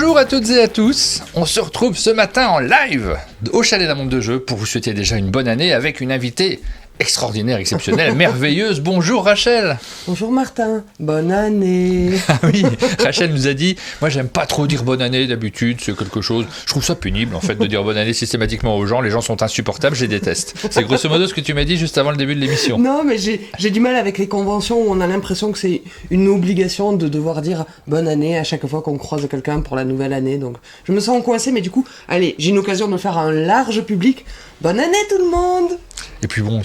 Bonjour à toutes et à tous, on se retrouve ce matin en live au Chalet d'un Monde de Jeux pour vous souhaiter déjà une bonne année avec une invitée extraordinaire, exceptionnelle, merveilleuse. Bonjour Rachel. Bonjour Martin, bonne année. Ah oui, Rachel nous a dit, moi j'aime pas trop dire bonne année d'habitude, c'est quelque chose, je trouve ça pénible en fait de dire bonne année systématiquement aux gens, les gens sont insupportables, je les déteste. C'est grosso modo ce que tu m'as dit juste avant le début de l'émission. Non mais j'ai du mal avec les conventions où on a l'impression que c'est une obligation de devoir dire bonne année à chaque fois qu'on croise quelqu'un pour la nouvelle année, donc je me sens coincé, mais du coup, allez, j'ai une occasion de le faire à un large public. Bonne année tout le monde. Et puis bon,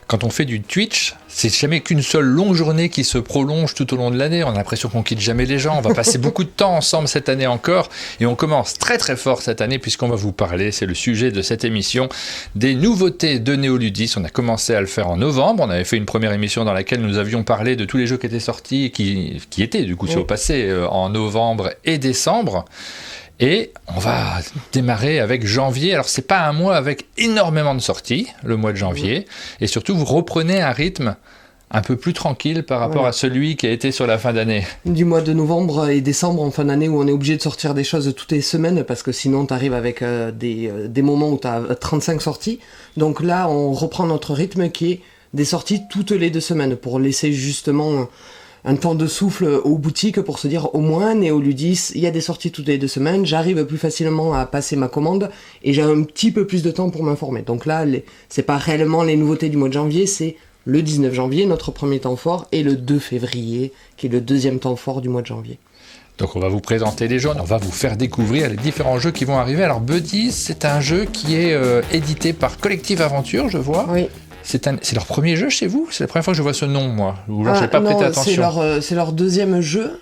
quand on fait du Twitch, c'est jamais qu'une seule longue journée qui se prolonge tout au long de l'année. On a l'impression qu'on quitte jamais les gens. On va passer beaucoup de temps ensemble cette année encore. Et on commence très très fort cette année puisqu'on va vous parler, c'est le sujet de cette émission, des nouveautés de Néoludis. On a commencé à le faire en novembre. On avait fait une première émission dans laquelle nous avions parlé de tous les jeux qui étaient sortis, et qui étaient du coup sur le passé en novembre et décembre. Et on va démarrer avec janvier. Alors, c'est pas un mois avec énormément de sorties, le mois de janvier. Et surtout, vous reprenez un rythme un peu plus tranquille par rapport à celui qui a été sur la fin d'année. Du mois de novembre et décembre en fin d'année où on est obligé de sortir des choses toutes les semaines parce que sinon t'arrives avec des moments où t'as 35 sorties. Donc là, on reprend notre rythme qui est des sorties toutes les 2 semaines pour laisser justement un temps de souffle aux boutiques pour se dire au moins Néoludis, il y a des sorties toutes les 2 semaines, j'arrive plus facilement à passer ma commande et j'ai un petit peu plus de temps pour m'informer. Donc là, c'est pas réellement les nouveautés du mois de janvier, c'est le 19 janvier, notre premier temps fort, et le 2 février, qui est le deuxième temps fort du mois de janvier. Donc on va vous présenter les jeux, on va vous faire découvrir les différents jeux qui vont arriver. Alors Buddies, c'est un jeu qui est édité par Collective Aventure, je vois. Oui. C'est leur premier jeu chez vous ? C'est la première fois que je vois ce nom, moi. Ou alors, j'ai pas prêté attention. C'est leur deuxième jeu,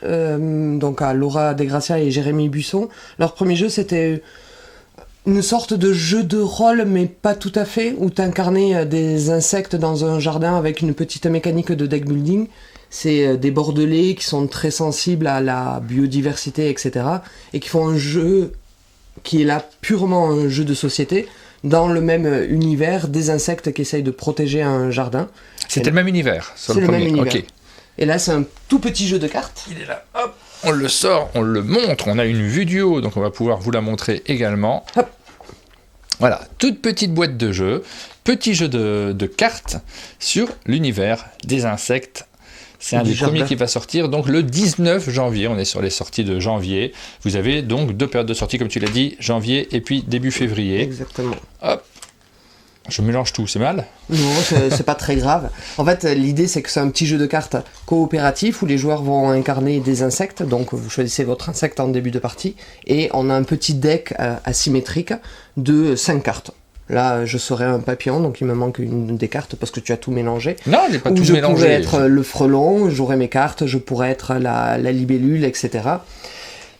donc à Laura Desgracia et Jérémy Buisson. Leur premier jeu, c'était une sorte de jeu de rôle, mais pas tout à fait, où tu incarnais des insectes dans un jardin avec une petite mécanique de deck building. C'est des bordelais qui sont très sensibles à la biodiversité, etc. et qui font un jeu qui est là purement un jeu de société, dans le même univers des insectes qui essayent de protéger un jardin. C'était le même univers sur le premier. Même univers. Okay. Et là, c'est un tout petit jeu de cartes. Il est là, hop, on le sort, on le montre, on a une vue du haut, donc on va pouvoir vous la montrer également. Hop. Voilà, toute petite boîte de jeu, petit jeu de cartes sur l'univers des insectes. C'est un des premiers qui va sortir, donc le 19 janvier, on est sur les sorties de janvier. Vous avez donc 2 périodes de sortie, comme tu l'as dit, janvier et puis début février. Exactement. Hop, je mélange tout, c'est mal ? Non, c'est pas très grave. En fait, l'idée, c'est que c'est un petit jeu de cartes coopératif où les joueurs vont incarner des insectes. Donc, vous choisissez votre insecte en début de partie. Et on a un petit deck asymétrique de 5 cartes. Là, je serais un papillon, donc il me manque une des cartes parce que tu as tout mélangé. Non, il n'est pas tout mélangé. Je pourrais être le frelon, j'aurais mes cartes, je pourrais être la libellule, etc.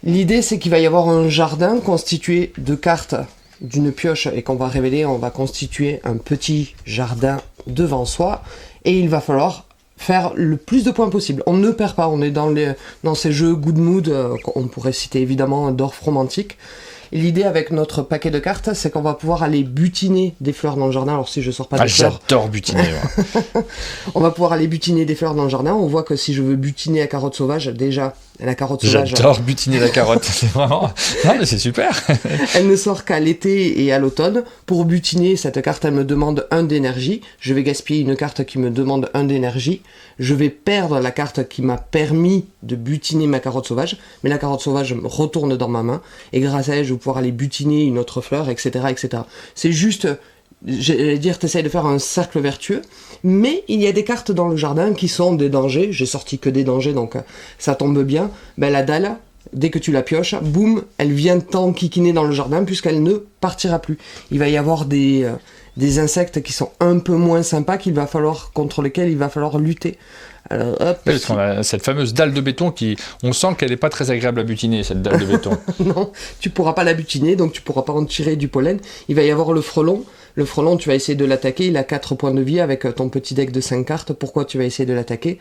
L'idée, c'est qu'il va y avoir un jardin constitué de cartes d'une pioche et qu'on va révéler, on va constituer un petit jardin devant soi et il va falloir faire le plus de points possible. On ne perd pas, on est dans ces jeux good mood, on pourrait citer évidemment Dorf romantique. Et l'idée avec notre paquet de cartes, c'est qu'on va pouvoir aller butiner des fleurs dans le jardin. Alors si je sors pas des fleurs... J'adore butiner. On va pouvoir aller butiner des fleurs dans le jardin. On voit que si je veux butiner la carotte sauvage, déjà, la carotte sauvage... J'adore butiner la carotte, c'est vraiment... Non mais c'est super. Elle ne sort qu'à l'été et à l'automne. Pour butiner, cette carte, elle me demande 1 d'énergie. Je vais gaspiller une carte qui me demande 1 d'énergie. Je vais perdre la carte qui m'a permis de butiner ma carotte sauvage. Mais la carotte sauvage retourne dans ma main. Et grâce à elle, je vais pouvoir aller butiner une autre fleur, etc. etc. C'est juste... J'allais dire, t'essayes de faire un cercle vertueux, mais il y a des cartes dans le jardin qui sont des dangers. J'ai sorti que des dangers, donc ça tombe bien. Ben, la dalle, dès que tu la pioches, boum, elle vient t'enquiquiner dans le jardin puisqu'elle ne partira plus. Il va y avoir des insectes qui sont un peu moins sympas contre lesquels il va falloir lutter. Alors, hop, parce qu'on a cette fameuse dalle de béton on sent qu'elle n'est pas très agréable à butiner, cette dalle de béton. Non, tu pourras pas la butiner, donc tu pourras pas en tirer du pollen. Il va y avoir le frelon. Le frelon, tu vas essayer de l'attaquer, il a 4 points de vie avec ton petit deck de 5 cartes. Pourquoi tu vas essayer de l'attaquer ?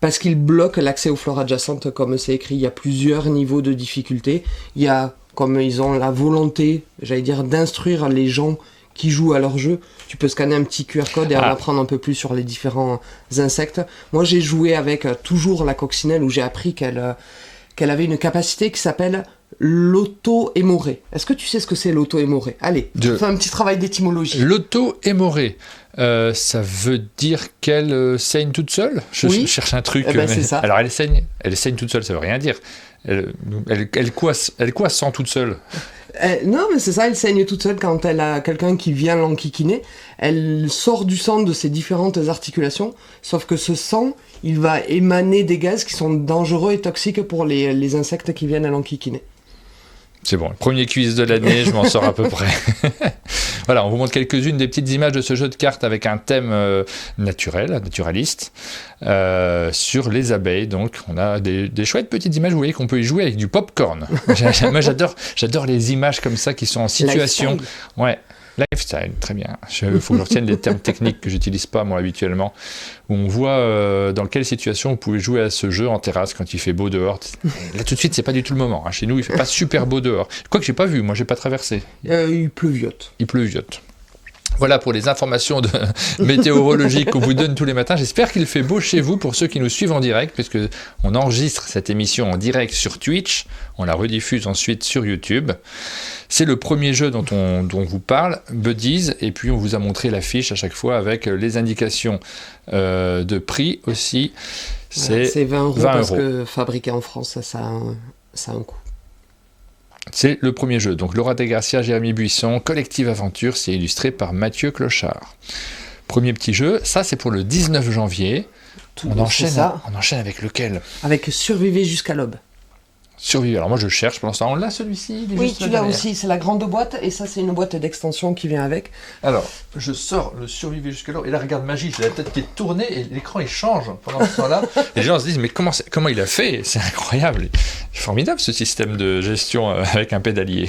Parce qu'il bloque l'accès aux fleurs adjacentes, comme c'est écrit. Il y a plusieurs niveaux de difficulté. Il y a, comme ils ont la volonté, j'allais dire, d'instruire les gens qui jouent à leur jeu, tu peux scanner un petit QR code et en apprendre un peu plus sur les différents insectes. Moi, j'ai joué avec toujours la coccinelle où j'ai appris qu'elle qu'elle avait une capacité qui s'appelle l'auto-émorrhée. Est-ce que tu sais ce que c'est l'auto-émorrhée? Allez, fais un petit travail d'étymologie. L'auto-émorrhée, ça veut dire qu'elle saigne toute seule? Je cherche un truc. C'est ça. Alors elle saigne toute seule, ça veut rien dire. Elle coisse sans toute seule. Non, mais c'est ça, elle saigne toute seule quand elle a quelqu'un qui vient l'enquiquiner. Elle sort du sang de ses différentes articulations, sauf que ce sang, il va émaner des gaz qui sont dangereux et toxiques pour les insectes qui viennent à l'enquiquiner. C'est bon, le premier quiz de l'année, je m'en sors à peu près. Voilà, on vous montre quelques-unes des petites images de ce jeu de cartes avec un thème naturaliste, sur les abeilles. Donc, on a des chouettes petites images, vous voyez qu'on peut y jouer avec du popcorn. Moi, j'adore les images comme ça qui sont en situation. Lifestyle. Ouais. Lifestyle, très bien. Il faut que je retienne des termes techniques que j'utilise pas moi habituellement. Où on voit dans quelle situation vous pouvez jouer à ce jeu en terrasse quand il fait beau dehors. Là tout de suite c'est pas du tout le moment. Chez nous il fait pas super beau dehors. Quoique j'ai pas vu, moi j'ai pas traversé. Il pleuviote. Il pleuviote. Voilà pour les informations météorologiques qu'on vous donne tous les matins. J'espère qu'il fait beau chez vous pour ceux qui nous suivent en direct, puisque on enregistre cette émission en direct sur Twitch, on la rediffuse ensuite sur YouTube. C'est le premier jeu dont on vous parle, Buddies, et puis on vous a montré l'affiche à chaque fois avec les indications de prix aussi. C'est 20 euros parce que fabriqué en France, ça a un coût. C'est le premier jeu. Donc Laura Degarcia, Jérémy Buisson, Collective Aventure, c'est illustré par Mathieu Clochard. Premier petit jeu, ça c'est pour le 19 janvier. On enchaîne avec lequel? Avec Survivez jusqu'à l'aube. Survivre. Alors moi je cherche pour l'instant. On l'a celui-ci? Oui, tu l'as aussi. C'est la grande boîte et ça c'est une boîte d'extension qui vient avec. Alors je sors le Survivre jusqu'à l'aube et là regarde magie, j'ai la tête qui est tournée et l'écran il change pendant ce temps-là. Et les gens se disent mais comment il a fait? C'est incroyable. C'est formidable ce système de gestion avec un pédalier.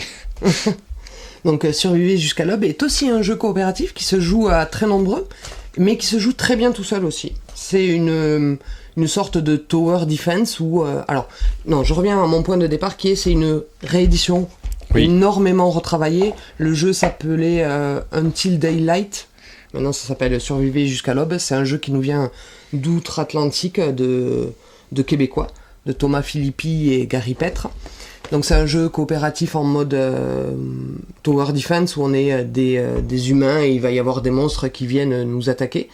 Donc Survivez jusqu'à l'aube est aussi un jeu coopératif qui se joue à très nombreux mais qui se joue très bien tout seul aussi. C'est une sorte de tower defense où... je reviens à mon point de départ c'est une réédition énormément retravaillée. Le jeu s'appelait Until Daylight. Maintenant, ça s'appelle Survivez jusqu'à l'aube. C'est un jeu qui nous vient d'outre-Atlantique, de Québécois, de Thomas Philippi et Gary Petre. Donc c'est un jeu coopératif en mode tower defense où on est des humains et il va y avoir des monstres qui viennent nous attaquer.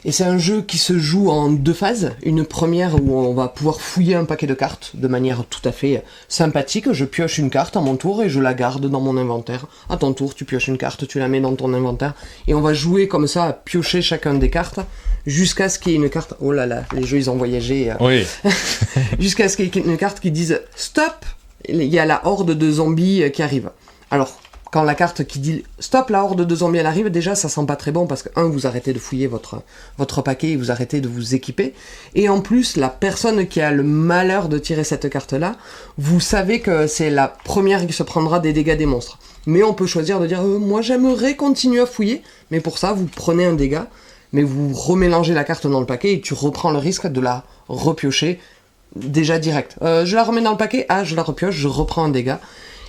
Et c'est un jeu qui se joue en 2 phases. Une première où on va pouvoir fouiller un paquet de cartes de manière tout à fait sympathique. Je pioche une carte à mon tour et je la garde dans mon inventaire. À ton tour, tu pioches une carte, tu la mets dans ton inventaire. Et on va jouer comme ça à piocher chacun des cartes jusqu'à ce qu'il y ait une carte... Oh là là, les jeux ils ont voyagé. Oui. Jusqu'à ce qu'il y ait une carte qui dise « Stop !» Il y a la horde de zombies qui arrive. Alors... Quand la carte qui dit « Stop, la horde de zombies elle arrive », déjà ça sent pas très bon parce que, vous arrêtez de fouiller votre paquet et vous arrêtez de vous équiper. Et en plus, la personne qui a le malheur de tirer cette carte-là, vous savez que c'est la première qui se prendra des dégâts des monstres. Mais on peut choisir de dire « Moi j'aimerais continuer à fouiller », mais pour ça vous prenez un dégât, mais vous remélangez la carte dans le paquet et tu reprends le risque de la repiocher déjà direct. Je la remets dans le paquet, je la repioche, je reprends un dégât.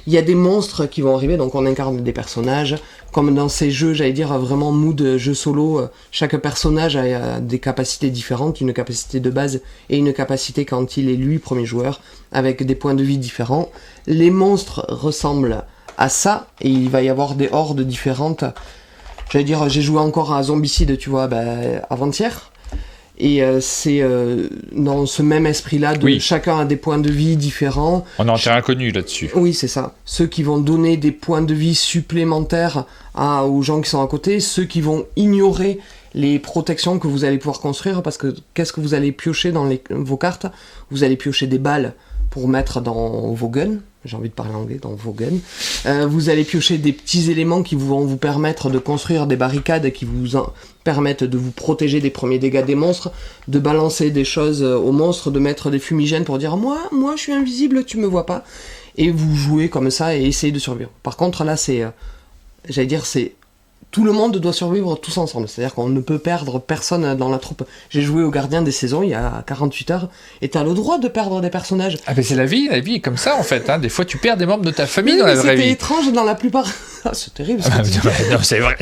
Il y a des monstres qui vont arriver, donc on incarne des personnages. Comme dans ces jeux, j'allais dire, vraiment mood jeu solo, chaque personnage a des capacités différentes, une capacité de base et une capacité quand il est lui, premier joueur, avec des points de vie différents. Les monstres ressemblent à ça, et il va y avoir des hordes différentes. J'allais dire, j'ai joué encore à Zombicide, tu vois, avant-hier. Et c'est dans ce même esprit-là, chacun a des points de vie différents. On est en terrain inconnu là-dessus. Oui, c'est ça. Ceux qui vont donner des points de vie supplémentaires aux gens qui sont à côté, ceux qui vont ignorer les protections que vous allez pouvoir construire, parce que qu'est-ce que vous allez piocher dans vos cartes? Vous allez piocher des balles pour mettre dans vos guns. J'ai envie de parler anglais, dans vos guns. Vous allez piocher des petits éléments qui vont vous permettre de construire des barricades qui vous permettent de vous protéger des premiers dégâts des monstres, de balancer des choses aux monstres, de mettre des fumigènes pour dire moi je suis invisible, tu me vois pas. Et vous jouez comme ça et essayez de survivre. Par contre là c'est tout le monde doit survivre tous ensemble. C'est-à-dire qu'on ne peut perdre personne dans la troupe. J'ai joué au Gardien des Saisons il y a 48 heures, et t'as le droit de perdre des personnages. Ah mais c'est la vie est comme ça en fait. Hein. Des fois tu perds des membres de ta famille dans la vraie vie. C'était étrange dans la plupart. Ah, c'est terrible. Non, c'est vrai.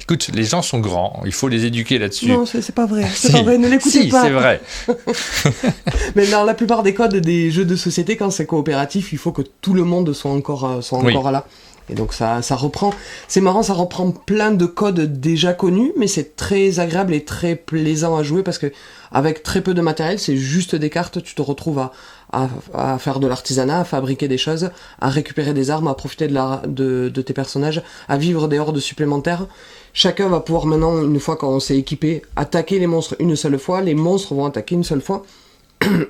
Écoute, les gens sont grands, il faut les éduquer là-dessus. Non, c'est pas vrai. C'est pas vrai, ne l'écoutez pas. Si, c'est vrai. Mais dans la plupart des codes des jeux de société, quand c'est coopératif, il faut que tout le monde soit encore là. Et donc ça reprend, c'est marrant, ça reprend plein de codes déjà connus, mais c'est très agréable et très plaisant à jouer parce que avec très peu de matériel, c'est juste des cartes, tu te retrouves à faire de l'artisanat, à fabriquer des choses, à récupérer des armes, à profiter de tes personnages, à vivre des hordes supplémentaires. Chacun va pouvoir maintenant, une fois qu'on s'est équipé, attaquer les monstres une seule fois, les monstres vont attaquer une seule fois.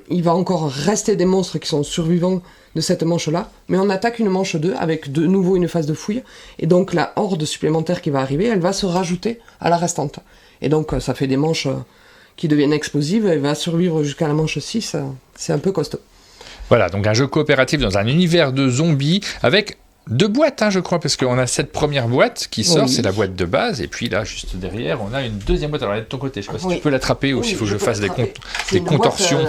Il va encore rester des monstres qui sont survivants de cette manche-là, mais on attaque une manche 2 avec de nouveau une phase de fouille, et donc la horde supplémentaire qui va arriver, elle va se rajouter à la restante. Et donc ça fait des manches qui deviennent explosives, elle va survivre jusqu'à la manche 6, c'est un peu costaud. Voilà, donc un jeu coopératif dans un univers de zombies avec 2 boîtes, je crois, parce qu'on a cette première boîte qui sort, c'est la boîte de base, et puis là, juste derrière, on a une deuxième boîte. Alors, elle est de ton côté, je sais pas si tu peux l'attraper ou s'il faut que je fasse des contorsions.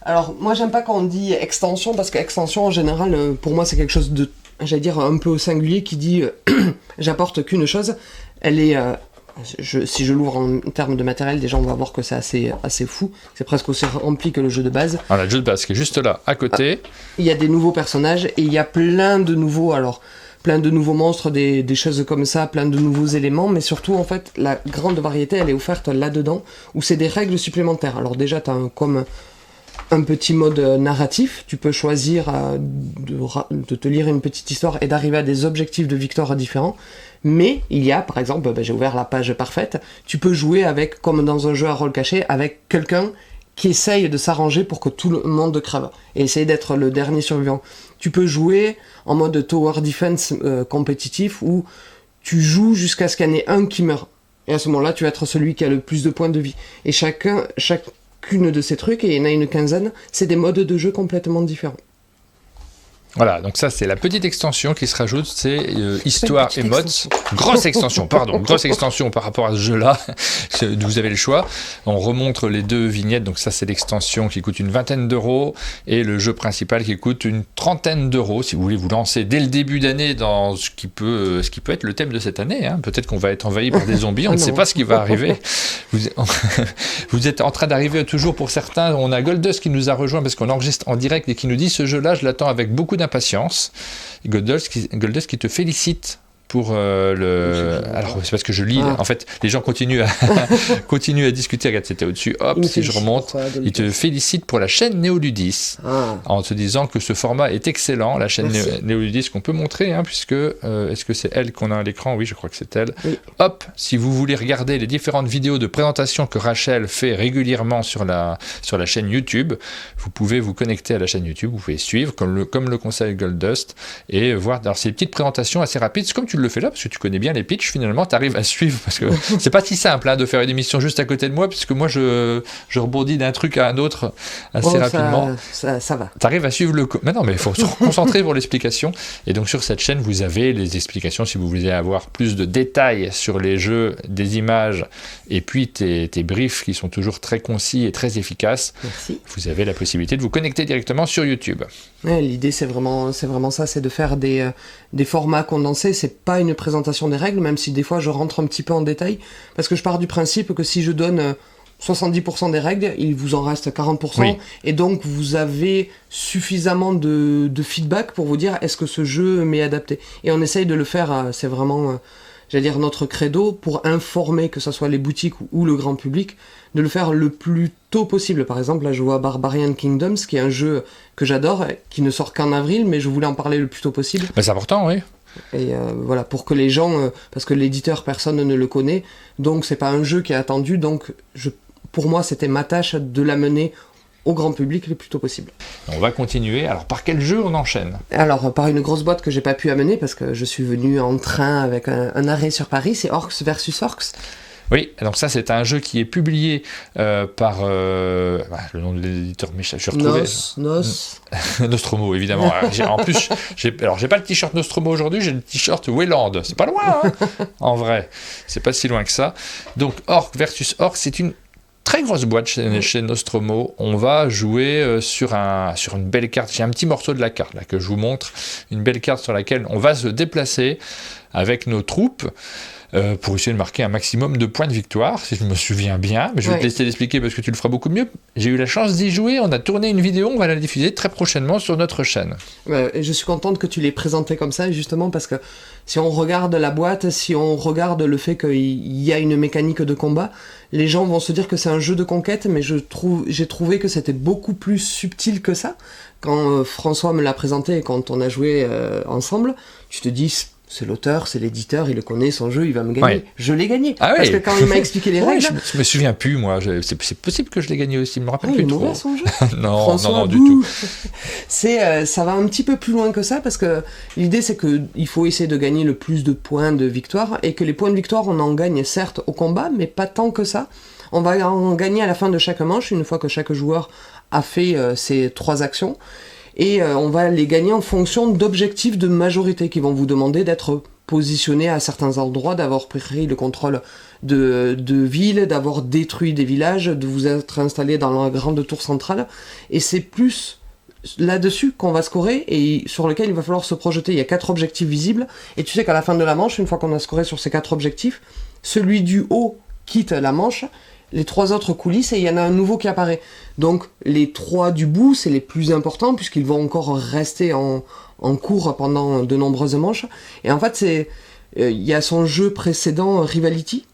Alors, moi, j'aime pas quand on dit extension, parce qu'extension, en général, pour moi, c'est quelque chose de, j'allais dire, un peu au singulier, qui dit j'apporte qu'une chose. Elle est... si je l'ouvre en termes de matériel, déjà, on va voir que c'est assez fou. C'est presque aussi rempli que le jeu de base. Alors, le jeu de base qui est juste là, à côté. Il y a des nouveaux personnages, et il y a plein de nouveaux monstres, des choses comme ça, plein de nouveaux éléments, mais surtout, en fait, la grande variété, elle est offerte là-dedans, où c'est des règles supplémentaires. Alors déjà, t'as comme un petit mode narratif, tu peux choisir de te lire une petite histoire et d'arriver à des objectifs de victoire différents, mais il y a, par exemple, j'ai ouvert la page parfaite, tu peux jouer avec, comme dans un jeu à rôle caché, avec quelqu'un qui essaye de s'arranger pour que tout le monde crève, et essayer d'être le dernier survivant. Tu peux jouer en mode tower defense compétitif, où tu joues jusqu'à ce qu'il y en ait un qui meurt. Et à ce moment-là, tu vas être celui qui a le plus de points de vie. Et chacune de ces trucs, et il y en a une quinzaine, c'est des modes de jeu complètement différents. Voilà, donc ça c'est la petite extension qui se rajoute, c'est Histoire et Mods. Grosse extension par rapport à ce jeu-là. Vous avez le choix. On remontre les 2 vignettes, donc ça c'est l'extension qui coûte une 20aine d'euros et le jeu principal qui coûte une 30aine d'euros. Si vous voulez vous lancer dès le début d'année dans ce qui peut être le thème de cette année, peut-être qu'on va être envahi par des zombies, on ne sait pas ce qui va arriver. Vous êtes en train d'arriver toujours pour certains. On a Goldust qui nous a rejoint parce qu'on enregistre en direct et qui nous dit ce jeu-là, je l'attends avec beaucoup d'impatience. Goldust qui te félicite pour Alors, c'est parce que je lis. En fait, les gens continuent à discuter. Regarde, c'était au-dessus. Hop, si je remonte, ils te félicitent pour la chaîne Néoludis. En te disant que ce format est excellent. La chaîne Néoludis qu'on peut montrer, puisque est-ce que c'est elle qu'on a à l'écran? Oui, je crois que c'est elle. Oui. Hop, si vous voulez regarder les différentes vidéos de présentation que Rachel fait régulièrement sur la chaîne YouTube, vous pouvez vous connecter à la chaîne YouTube. Vous pouvez suivre, comme le conseille Goldust, et voir. Alors, c'est des petites présentations assez rapides. C'est comme tu le fais là, parce que tu connais bien les pitchs, finalement, tu arrives à suivre, parce que c'est pas si simple de faire une émission juste à côté de moi, puisque moi, je rebondis d'un truc à un autre assez rapidement. Ça va. Tu arrives à suivre mais non, mais il faut se concentrer pour l'explication. Et donc, sur cette chaîne, vous avez les explications, si vous voulez avoir plus de détails sur les jeux, des images, et puis tes briefs qui sont toujours très concis et très efficaces. Merci. Vous avez la possibilité de vous connecter directement sur YouTube. Ouais, l'idée, c'est vraiment ça, c'est de faire des formats condensés. C'est pas une présentation des règles, même si des fois je rentre un petit peu en détail, parce que je pars du principe que si je donne 70% des règles, il vous en reste 40%, oui. Et donc vous avez suffisamment de feedback pour vous dire est-ce que ce jeu m'est adapté. Et on essaye de le faire, c'est vraiment, j'allais dire, notre credo, pour informer, que ce soit les boutiques ou le grand public, de le faire le plus tôt possible. Par exemple, là je vois Barbarian Kingdoms, qui est un jeu que j'adore, qui ne sort qu'en avril, mais je voulais en parler le plus tôt possible. C'est important, oui. Et voilà, pour que les gens, parce que l'éditeur, personne ne le connaît, donc c'est pas un jeu qui est attendu, donc pour moi c'était ma tâche de l'amener au grand public le plus tôt possible. On va continuer. Alors par quel jeu on enchaîne? Alors par une grosse boîte que j'ai pas pu amener parce que je suis venu en train avec un arrêt sur Paris, c'est Orcs versus Orcs. Oui, donc ça c'est un jeu qui est publié par le nom de l'éditeur, mais je suis retrouvé. Nostromo, évidemment. En plus, j'ai pas le t-shirt Nostromo aujourd'hui, j'ai le t-shirt Wayland. C'est pas loin, hein, en vrai. C'est pas si loin que ça. Donc Orc versus Orc, c'est une très grosse boîte chez Nostromo. On va jouer sur une belle carte. J'ai un petit morceau de la carte là que je vous montre. Une belle carte sur laquelle on va se déplacer avec nos troupes. Pour essayer de marquer un maximum de points de victoire, si je me souviens bien. Mais je vais te laisser l'expliquer parce que tu le feras beaucoup mieux. J'ai eu la chance d'y jouer, on a tourné une vidéo, on va la diffuser très prochainement sur notre chaîne. Et je suis contente que tu l'aies présenté comme ça, justement parce que si on regarde la boîte, si on regarde le fait qu'il y a une mécanique de combat, les gens vont se dire que c'est un jeu de conquête, mais j'ai trouvé que c'était beaucoup plus subtil que ça. Quand François me l'a présenté et quand on a joué ensemble, tu te dis... C'est l'auteur, c'est l'éditeur, il le connaît, son jeu, il va me gagner. Ouais. Je l'ai gagné. Ah parce que quand il m'a expliqué les règles... Je me souviens plus, moi. C'est possible que je l'ai gagné aussi, je me rappelle plus trop. Il est mauvais, son jeu. non, du tout. Ça va un petit peu plus loin que ça, parce que l'idée, c'est qu'il faut essayer de gagner le plus de points de victoire, et que les points de victoire, on en gagne certes au combat, mais pas tant que ça. On va en gagner à la fin de chaque manche, une fois que chaque joueur a fait ses 3 actions. Et on va les gagner en fonction d'objectifs de majorité qui vont vous demander d'être positionné à certains endroits, d'avoir pris le contrôle de villes, d'avoir détruit des villages, de vous être installé dans la grande tour centrale. Et c'est plus là-dessus qu'on va scorer et sur lequel il va falloir se projeter. Il y a 4 objectifs visibles et tu sais qu'à la fin de la manche, une fois qu'on a scoré sur ces 4 objectifs, celui du haut quitte la manche, les 3 autres coulissent et il y en a un nouveau qui apparaît. Donc les 3 du bout, c'est les plus importants puisqu'ils vont encore rester en cours pendant de nombreuses manches. Et en fait, il y a son jeu précédent, Rivality.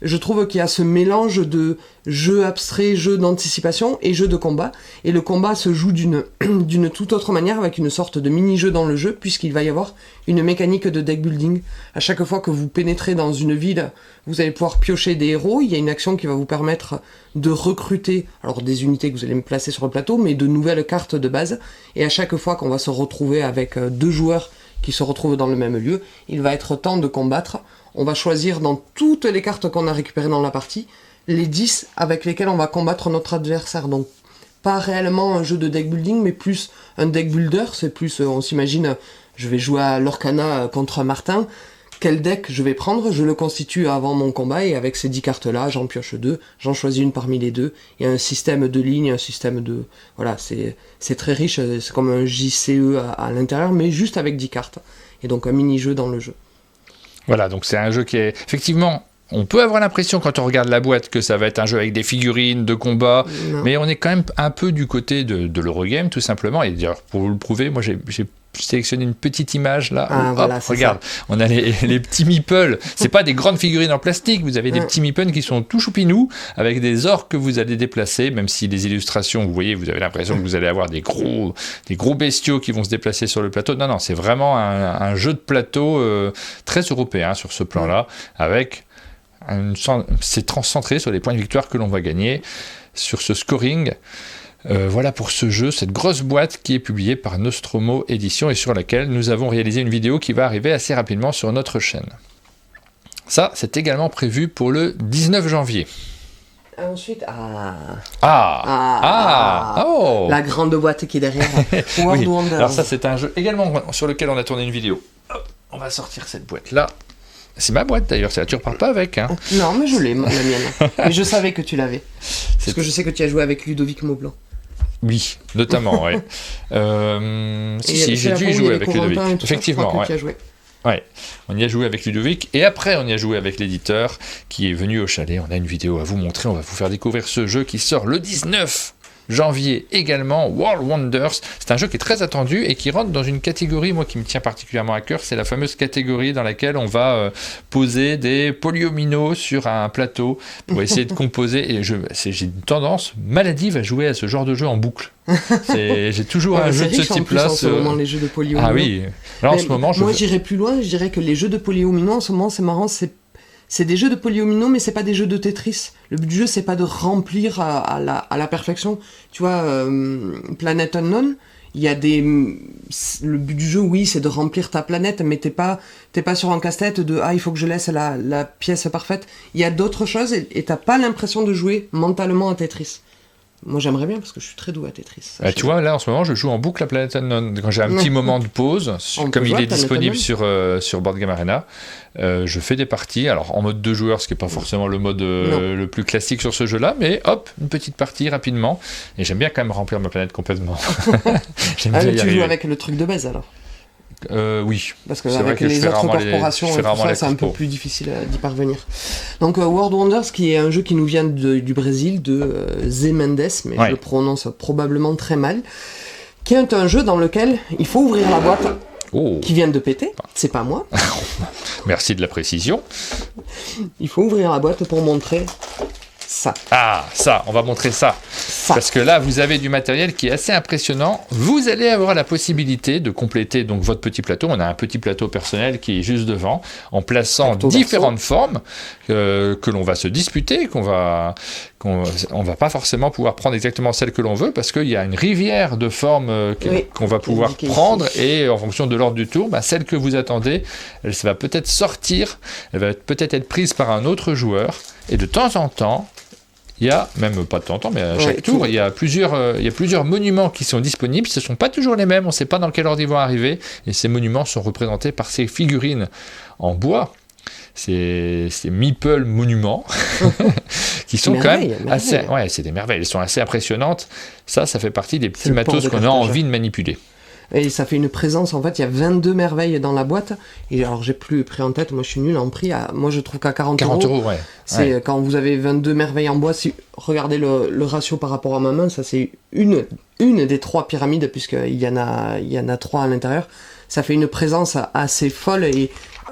Je trouve qu'il y a ce mélange de jeu abstrait, jeu d'anticipation et jeu de combat. Et le combat se joue d'une toute autre manière avec une sorte de mini-jeu dans le jeu puisqu'il va y avoir une mécanique de deck building. À chaque fois que vous pénétrez dans une ville, vous allez pouvoir piocher des héros. Il y a une action qui va vous permettre de recruter alors des unités que vous allez me placer sur le plateau, mais de nouvelles cartes de base. Et à chaque fois qu'on va se retrouver avec 2 joueurs qui se retrouvent dans le même lieu, il va être temps de combattre. On va choisir dans toutes les cartes qu'on a récupérées dans la partie, les 10 avec lesquelles on va combattre notre adversaire. Donc pas réellement un jeu de deck building, mais plus un deck builder. C'est plus, on s'imagine, je vais jouer à l'Orcana contre Martin. Quel deck je vais prendre? Je le constitue avant mon combat et avec ces 10 cartes-là, j'en pioche 2, j'en choisis une parmi les 2. Il y a un système de lignes, un système de... Voilà, c'est très riche, c'est comme un JCE à l'intérieur, mais juste avec 10 cartes. Et donc un mini-jeu dans le jeu. Voilà, donc c'est un jeu qui est... Effectivement, on peut avoir l'impression quand on regarde la boîte que ça va être un jeu avec des figurines de combat, mais on est quand même un peu du côté de l'Eurogame, tout simplement. Et d'ailleurs, pour vous le prouver, moi j'ai sélectionné une petite image là. Voilà, regarde, on a les petits meeples. C'est pas des grandes figurines en plastique, vous avez des petits meeples qui sont tout choupinous, avec des orques que vous allez déplacer, même si les illustrations, vous voyez, vous avez l'impression que vous allez avoir des gros bestiaux qui vont se déplacer sur le plateau. Non, c'est vraiment un jeu de plateau très européen sur ce plan-là, avec... c'est centré sur les points de victoire que l'on va gagner, sur ce scoring. Voilà pour ce jeu, cette grosse boîte qui est publiée par Nostromo Édition et sur laquelle nous avons réalisé une vidéo qui va arriver assez rapidement sur notre chaîne. Ça, c'est également prévu pour le 19 janvier. Ensuite, la grande boîte qui est derrière. World Wonders. Alors ça, c'est un jeu également sur lequel on a tourné une vidéo. On va sortir cette boîte-là. C'est ma boîte d'ailleurs, tu repars pas avec. Hein. Non, mais je l'ai, la mienne. Mais je savais que tu l'avais. Parce que je sais que tu as joué avec Ludovic Maublanc. Oui, notamment, oui. Si, j'ai dû y jouer avec Ludovic. Effectivement, ouais. On y a joué avec Ludovic et après on y a joué avec l'éditeur qui est venu au chalet. On a une vidéo à vous montrer, on va vous faire découvrir ce jeu qui sort le 19 janvier également, World Wonders. C'est un jeu qui est très attendu et qui rentre dans une catégorie, moi, qui me tient particulièrement à cœur. C'est la fameuse catégorie dans laquelle on va poser des polyomino sur un plateau pour essayer de composer. Et j'ai une tendance maladive à jouer à ce genre de jeu en boucle. J'ai toujours un jeu de ce type-là. En ce moment, les jeux de polyomino. Ah oui. Là, en ce moment, moi, j'irais plus loin. Je dirais que les jeux de polyomino, en ce moment, c'est marrant, c'est des jeux de polyomino, mais c'est pas des jeux de Tetris. Le but du jeu, c'est pas de remplir à la perfection. Tu vois, Planet Unknown, Il y a le but du jeu, oui, c'est de remplir ta planète, mais t'es pas sur un casse-tête de il faut que je laisse la pièce parfaite. Il y a d'autres choses et t'as pas l'impression de jouer mentalement à Tetris. Moi, j'aimerais bien parce que je suis très doué à Tetris. Tu vois, là, en ce moment, je joue en boucle à Planet Unknown. Quand j'ai un petit moment de pause, comme il est disponible sur Board Game Arena, je fais des parties. Alors, en mode 2 joueurs, ce qui n'est pas forcément le mode le plus classique sur ce jeu-là, mais hop, une petite partie rapidement. Et j'aime bien quand même remplir ma planète complètement. Tu joues avec le truc de base, alors oui. Parce que avec les autres corporations, c'est un peu plus difficile d'y parvenir. Donc World Wonders, qui est un jeu qui nous vient du Brésil, de Zé Mendes, mais je le prononce probablement très mal, qui est un jeu dans lequel il faut ouvrir la boîte qui vient de péter, c'est pas moi. Merci de la précision. Il faut ouvrir la boîte pour montrer ça. Ça, on va montrer ça. Parce que là, vous avez du matériel qui est assez impressionnant. Vous allez avoir la possibilité de compléter donc votre petit plateau. On a un petit plateau personnel qui est juste devant, en plaçant différentes formes que l'on va se disputer, on va pas forcément pouvoir prendre exactement celle que l'on veut, parce qu'il y a une rivière de formes qu'on va pouvoir prendre, et en fonction de l'ordre du tour, celle que vous attendez, elle va peut-être sortir, elle va peut-être être prise par un autre joueur, et de temps en temps, il y a, même pas de temps en temps, mais à chaque tour, il y a plusieurs monuments qui sont disponibles. Ce ne sont pas toujours les mêmes, on ne sait pas dans quel ordre ils vont arriver. Et ces monuments sont représentés par ces figurines en bois, ces meeple monuments, qui sont quand même assez... Ouais, c'est des merveilles, elles sont assez impressionnantes. Ça fait partie des petits matos qu'on a envie de manipuler. Et ça fait une présence, en fait, il y a 22 merveilles dans la boîte. Et alors, j'ai plus pris en tête, moi je suis nul en prix. Moi je trouve qu'à 40 euros, c'est quand vous avez 22 merveilles en bois, regardez le ratio par rapport à ma main, ça c'est une des 3 pyramides, puisqu'il y en a 3 à l'intérieur. Ça fait une présence assez folle et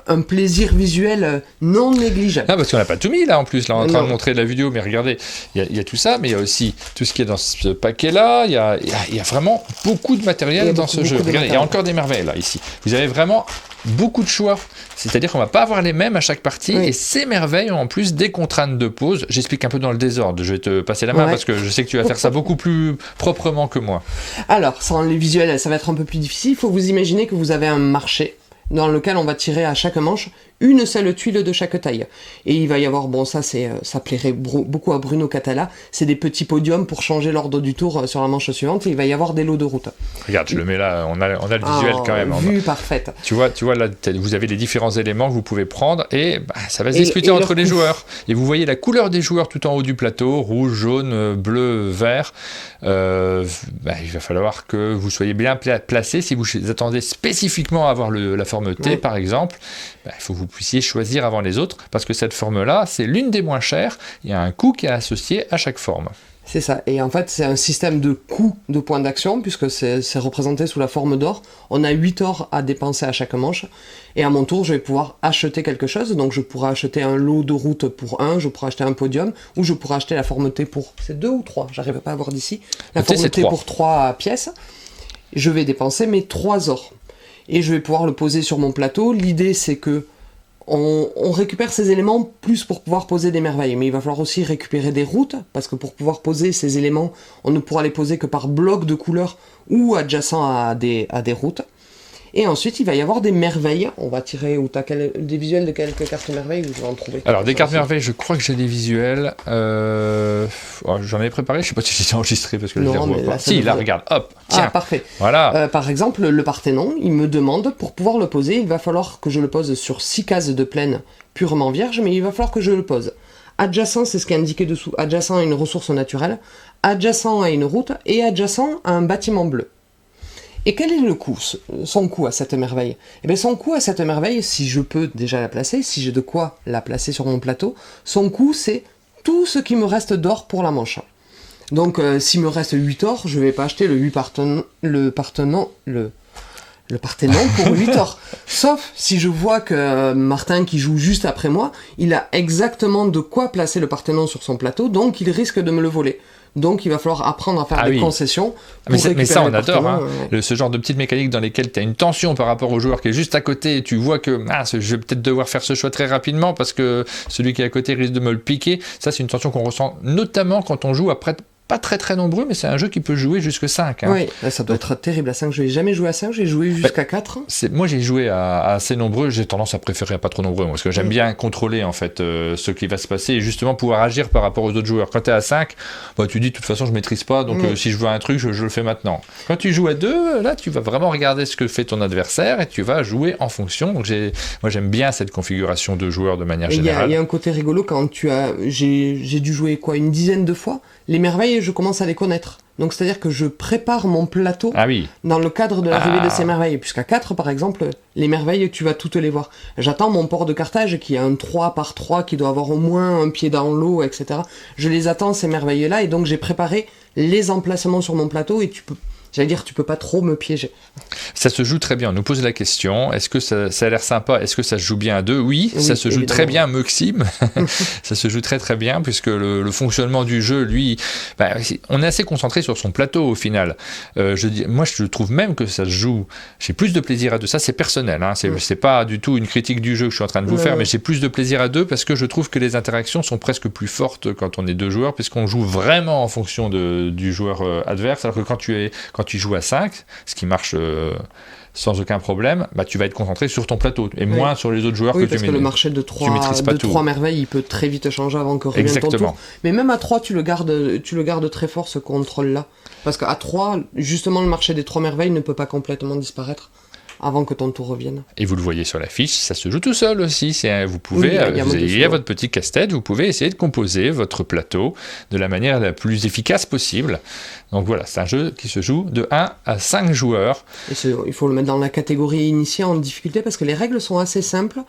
un plaisir visuel non négligeable. Parce qu'on n'a pas tout mis là en plus, là on est en train de montrer la vidéo, mais regardez, il y a tout ça, mais il y a aussi tout ce qui est dans ce paquet-là, il y a vraiment beaucoup de matériel dans ce jeu. Regardez, il y a encore des merveilles là, ici. Vous avez vraiment beaucoup de choix, c'est-à-dire qu'on ne va pas avoir les mêmes à chaque partie, et ces merveilles ont en plus des contraintes de pause. J'explique un peu dans le désordre, je vais te passer la main parce que je sais que tu vas faire ça beaucoup plus proprement que moi. Alors, sans les visuels, ça va être un peu plus difficile. Il faut vous imaginer que vous avez un marché dans lequel on va tirer à chaque manche une seule tuile de chaque taille. Et il va y avoir, ça plairait beaucoup à Bruno Catala, c'est des petits podiums pour changer l'ordre du tour sur la manche suivante, et il va y avoir des lots de route. Regarde, je le mets là, on a le visuel quand même. Vue parfaite. Tu vois là, vous avez les différents éléments que vous pouvez prendre, et ça va se disputer entre les joueurs. Et vous voyez la couleur des joueurs tout en haut du plateau, rouge, jaune, bleu, vert. Il va falloir que vous soyez bien placés. Si vous attendez spécifiquement à avoir la forme T, par exemple, il faut que vous puissiez choisir avant les autres, parce que cette forme-là, c'est l'une des moins chères. Il y a un coût qui est associé à chaque forme. C'est ça, et en fait c'est un système de coûts de points d'action, puisque c'est représenté sous la forme d'or. On a 8 ors à dépenser à chaque manche, et à mon tour je vais pouvoir acheter quelque chose. Donc je pourrais acheter un lot de route pour 1, je pourrais acheter un podium, ou je pourrais acheter la forme T pour... C'est 2 ou 3, j'arrive pas à voir d'ici. La forme T pour 3 pièces. Je vais dépenser mes 3 ors, et je vais pouvoir le poser sur mon plateau. L'idée c'est que on récupère ces éléments plus pour pouvoir poser des merveilles, mais il va falloir aussi récupérer des routes, parce que pour pouvoir poser ces éléments, on ne pourra les poser que par bloc de couleurs ou adjacent à des routes. Et ensuite, il va y avoir des merveilles. On va tirer des visuels de quelques cartes merveilles, où je vais en trouver. Alors, des cartes merveilles, je crois que j'ai des visuels. J'en avais préparé, je ne sais pas si j'ai enregistré, parce que je ne les revois pas. Si, là, regarde, hop, tiens. Parfait. Voilà. Par exemple, le Parthénon, il me demande, pour pouvoir le poser, il va falloir que je le pose sur 6 cases de plaine purement vierge, mais il va falloir que je le pose. Adjacent, c'est ce qui est indiqué dessous. Adjacent à une ressource naturelle, adjacent à une route, et adjacent à un bâtiment bleu. Et quel est son coût à cette merveille ? Eh bien, son coût à cette merveille, si je peux déjà la placer, si j'ai de quoi la placer sur mon plateau, son coût, c'est tout ce qui me reste d'or pour la manche. Donc, s'il me reste 8 or, je ne vais pas acheter le Parthénon pour 8 or. Sauf si je vois que Martin, qui joue juste après moi, il a exactement de quoi placer le Parthénon sur son plateau, donc il risque de me le voler. Donc il va falloir apprendre à faire des concessions. Mais ça, on adore. Ce genre de petites mécaniques dans lesquelles tu as une tension par rapport au joueur qui est juste à côté, et tu vois que je vais peut-être devoir faire ce choix très rapidement parce que celui qui est à côté risque de me le piquer. Ça, c'est une tension qu'on ressent notamment quand on joue après pas très très nombreux, mais c'est un jeu qui peut jouer jusque 5. Hein. Oui, ça doit être terrible à 5. Je n'ai jamais joué à 5, j'ai joué jusqu'à 4. Moi, j'ai joué à assez nombreux. J'ai tendance à préférer à pas trop nombreux, parce que j'aime bien contrôler en fait ce qui va se passer et justement pouvoir agir par rapport aux autres joueurs. Quand tu es à 5, tu dis de toute façon, je maîtrise pas, donc si je veux un truc, je le fais maintenant. Quand tu joues à 2, là, tu vas vraiment regarder ce que fait ton adversaire et tu vas jouer en fonction. Donc, moi, j'aime bien cette configuration de joueurs de manière générale. Il y a un côté rigolo quand j'ai dû jouer une dizaine de fois. Les merveilles, je commence à les connaître. Donc c'est-à-dire que je prépare mon plateau dans le cadre de l'arrivée de ces merveilles. Puisqu'à 4, par exemple, les merveilles, tu vas toutes les voir. J'attends mon port de cartage qui a un 3x3 qui doit avoir au moins un pied dans l'eau, etc. Je les attends, ces merveilles-là, et donc j'ai préparé les emplacements sur mon plateau et tu peux pas trop me piéger. Ça se joue très bien. On nous pose la question, est-ce que ça a l'air sympa? Est-ce que ça se joue bien à 2? Oui, ça se joue très bien, Muxim. Ça se joue très très bien, puisque le fonctionnement du jeu, lui, on est assez concentré sur son plateau au final. Moi, je trouve même que ça se joue. J'ai plus de plaisir à 2. Ça, c'est personnel. Hein. C'est pas du tout une critique du jeu que je suis en train de vous faire, mais j'ai plus de plaisir à 2 parce que je trouve que les interactions sont presque plus fortes quand on est 2 joueurs, puisqu'on joue vraiment en fonction du joueur adverse, alors que quand tu joues à 5, ce qui marche sans aucun problème, tu vas être concentré sur ton plateau et moins sur les autres joueurs que tu maîtrises. Oui, parce que le marché de 3 merveilles, il peut très vite changer avant que revienne ton tour. Mais même à 3, tu le gardes très fort, ce contrôle-là. Parce qu'à 3, justement, le marché des 3 merveilles ne peut pas complètement disparaître avant que ton tour revienne. Et vous le voyez sur la fiche, ça se joue tout seul aussi. Vous pouvez, il y a votre petit casse-tête, vous pouvez essayer de composer votre plateau de la manière la plus efficace possible. Donc voilà, c'est un jeu qui se joue de 1 à 5 joueurs. Il faut le mettre dans la catégorie initiée en difficulté parce que les règles sont assez simples,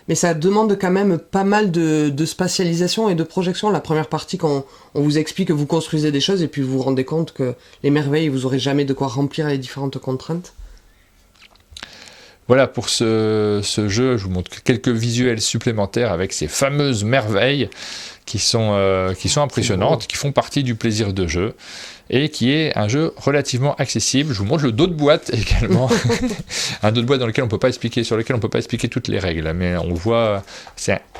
mais ça demande quand même pas mal de spatialisation et de projection. La première partie, quand on vous explique que vous construisez des choses et puis vous vous rendez compte que les merveilles, vous n'aurez jamais de quoi remplir les différentes contraintes. Voilà pour ce jeu, je vous montre quelques visuels supplémentaires avec ces fameuses merveilles qui sont impressionnantes, qui font partie du plaisir de jeu et qui est un jeu relativement accessible. Je vous montre le dos de boîte également, un dos de boîte sur lequel on ne peut pas expliquer toutes les règles, mais on voit,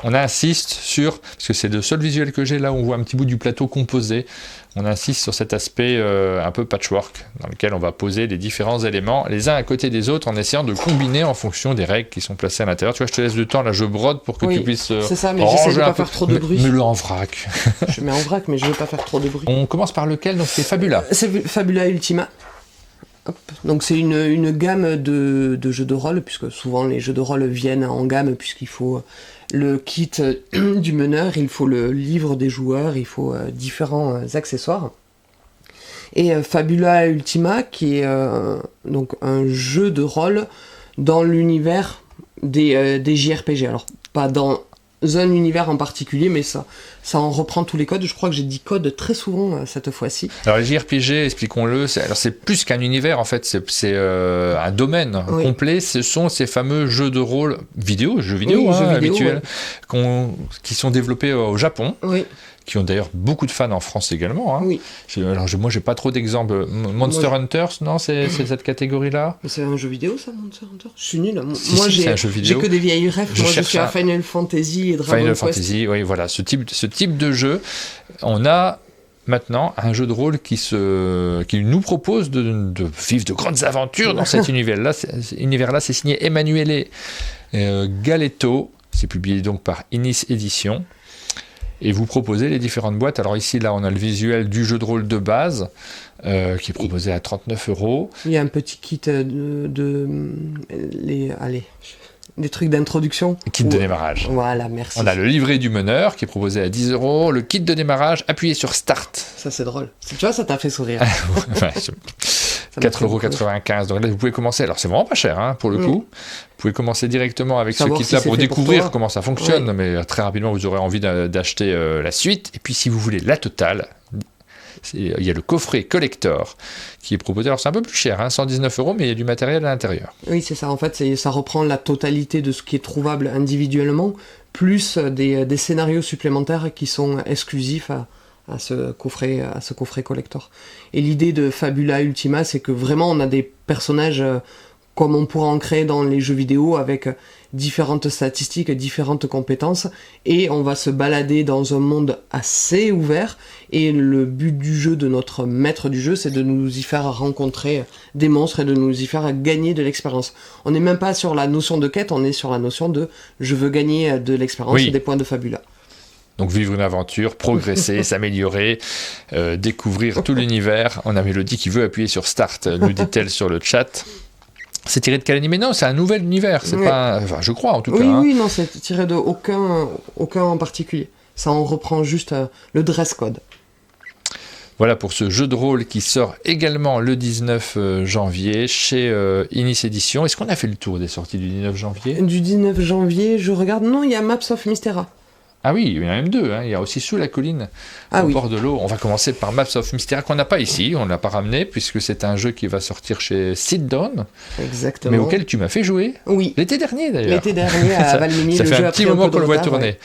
on insiste sur, parce que c'est le seul visuel que j'ai là où on voit un petit bout du plateau composé. On insiste sur cet aspect un peu patchwork, dans lequel on va poser les différents éléments les uns à côté des autres en essayant de combiner en fonction des règles qui sont placées à l'intérieur. Tu vois, je te laisse du temps, là je brode pour que tu puisses c'est ça, mais j'essaie de pas faire trop de bruit. Mets-le en vrac. Je mets en vrac, mais je veux pas faire trop de bruit. On commence par lequel? Donc c'est Fabula. C'est Fabula Ultima. Hop. Donc c'est une gamme de jeux de rôle, puisque souvent les jeux de rôle viennent en gamme, puisqu'il faut le kit du meneur, il faut le livre des joueurs, il faut différents accessoires. Et Fabula Ultima, qui est donc un jeu de rôle dans l'univers des JRPG. Alors, pas dans un univers en particulier, mais ça en reprend tous les codes. Je crois que j'ai dit code très souvent cette fois-ci. Alors les JRPG, expliquons-le, c'est plus qu'un univers en fait, c'est un domaine complet. Ce sont ces fameux jeux de rôle jeux vidéo habituels, qui sont développés au Japon. Oui. Qui ont d'ailleurs beaucoup de fans en France également. Hein. Oui. Moi, j'ai pas trop d'exemples. Monster Hunters, non, c'est cette catégorie-là. Mais c'est un jeu vidéo, ça, Monster Hunters? Je suis nul. Moi, j'ai que des vieilles rêves. Moi, je suis à Final Fantasy et Dragon Quest. Final Fantasy, oui, voilà. Ce type de jeu, on a maintenant un jeu de rôle qui nous propose de vivre de grandes aventures dans cet univers-là. C'est signé Emanuele Galetto. C'est publié donc par Inis Éditions. Et vous proposez les différentes boîtes. Alors ici, là, on a le visuel du jeu de rôle de base, qui est proposé à 39€. Il y a un petit kit des trucs d'introduction. Kit de démarrage. Voilà, merci. On a le livret du meneur, qui est proposé à 10€. Le kit de démarrage, appuyez sur Start. Ça, c'est drôle. Tu vois, ça t'a fait sourire. 4,95€. Donc là, vous pouvez commencer. Alors, c'est vraiment pas cher, hein, pour le coup. Vous pouvez commencer directement avec ce kit-là pour découvrir comment ça fonctionne, mais très rapidement, vous aurez envie d'acheter la suite. Et puis, si vous voulez la totale, il y a le coffret collector qui est proposé. Alors, c'est un peu plus cher, hein, 119€, mais il y a du matériel à l'intérieur. Oui, c'est ça. En fait, ça reprend la totalité de ce qui est trouvable individuellement, plus des scénarios supplémentaires qui sont exclusifs à ce coffret collector. Et l'idée de Fabula Ultima, c'est que vraiment, on a des personnages comme on pourra en créer dans les jeux vidéo avec différentes statistiques, différentes compétences, et on va se balader dans un monde assez ouvert, et le but du jeu, de notre maître du jeu, c'est de nous y faire rencontrer des monstres et de nous y faire gagner de l'expérience. On n'est même pas sur la notion de quête, on est sur la notion de je veux gagner de l'expérience et des points de fabula. Donc vivre une aventure, progresser, s'améliorer, découvrir tout l'univers. On a Mélodie qui veut appuyer sur Start, nous dit-elle sur le chat. C'est tiré de quel animé? Non, c'est un nouvel univers, c'est pas... Enfin, je crois en tout cas. Oui, non, c'est tiré de aucun en particulier. Ça en reprend juste le dress code. Voilà pour ce jeu de rôle qui sort également le 19 janvier chez Inis Éditions. Est-ce qu'on a fait le tour des sorties du 19 janvier? Du 19 janvier, je regarde... Non, il y a Maps of Mystera. Ah oui, il y en a même deux. Il y a aussi Sous la colline, au bord de l'eau. On va commencer par Maps of Mystera, qu'on n'a pas ici, on ne l'a pas ramené, puisque c'est un jeu qui va sortir chez Sit Down. Exactement. Mais auquel tu m'as fait jouer. Oui. L'été dernier, d'ailleurs. L'été dernier, à Valmini. Ça le fait jeu un petit moment qu'on le voit tourner. Ouais.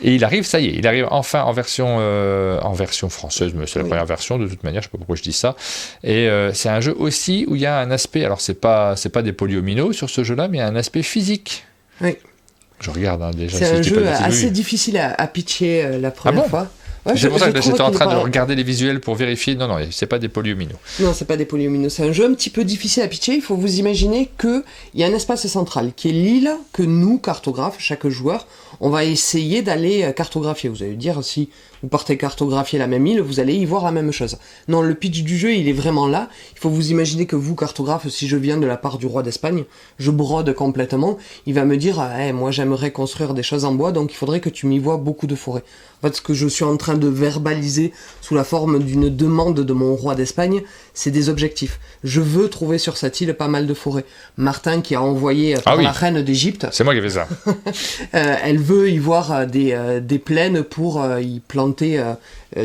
Et il arrive, ça y est, il arrive enfin en version française, mais c'est la première version de toute manière, je ne sais pas pourquoi je dis ça. Et c'est un jeu aussi où il y a un aspect, alors c'est pas des polyomino sur ce jeu-là, mais il y a un aspect physique. Oui. Je regarde déjà. C'est un jeu assez difficile à pitcher la première fois. Ouais, c'est pour ça que j'étais en train de regarder les visuels pour vérifier. Non, c'est pas des polyomino. Non, c'est pas des polyomino. C'est un jeu un petit peu difficile à pitcher. Il faut vous imaginer qu'il y a un espace central qui est l'île que nous, cartographes, chaque joueur, on va essayer d'aller cartographier. Vous allez dire, si vous partez cartographier la même île, vous allez y voir la même chose. Non, le pitch du jeu, il est vraiment là. Il faut vous imaginer que vous, cartographe, si je viens de la part du roi d'Espagne, je brode complètement. Il va me dire, moi j'aimerais construire des choses en bois, donc il faudrait que tu m'y vois beaucoup de forêts. En fait, ce que je suis en train de verbaliser sous la forme d'une demande de mon roi d'Espagne, c'est des objectifs. Je veux trouver sur cette île pas mal de forêts. Martin, qui a envoyé la reine d'Égypte... C'est moi qui ai fait ça. Elle veut y voir des plaines pour y planter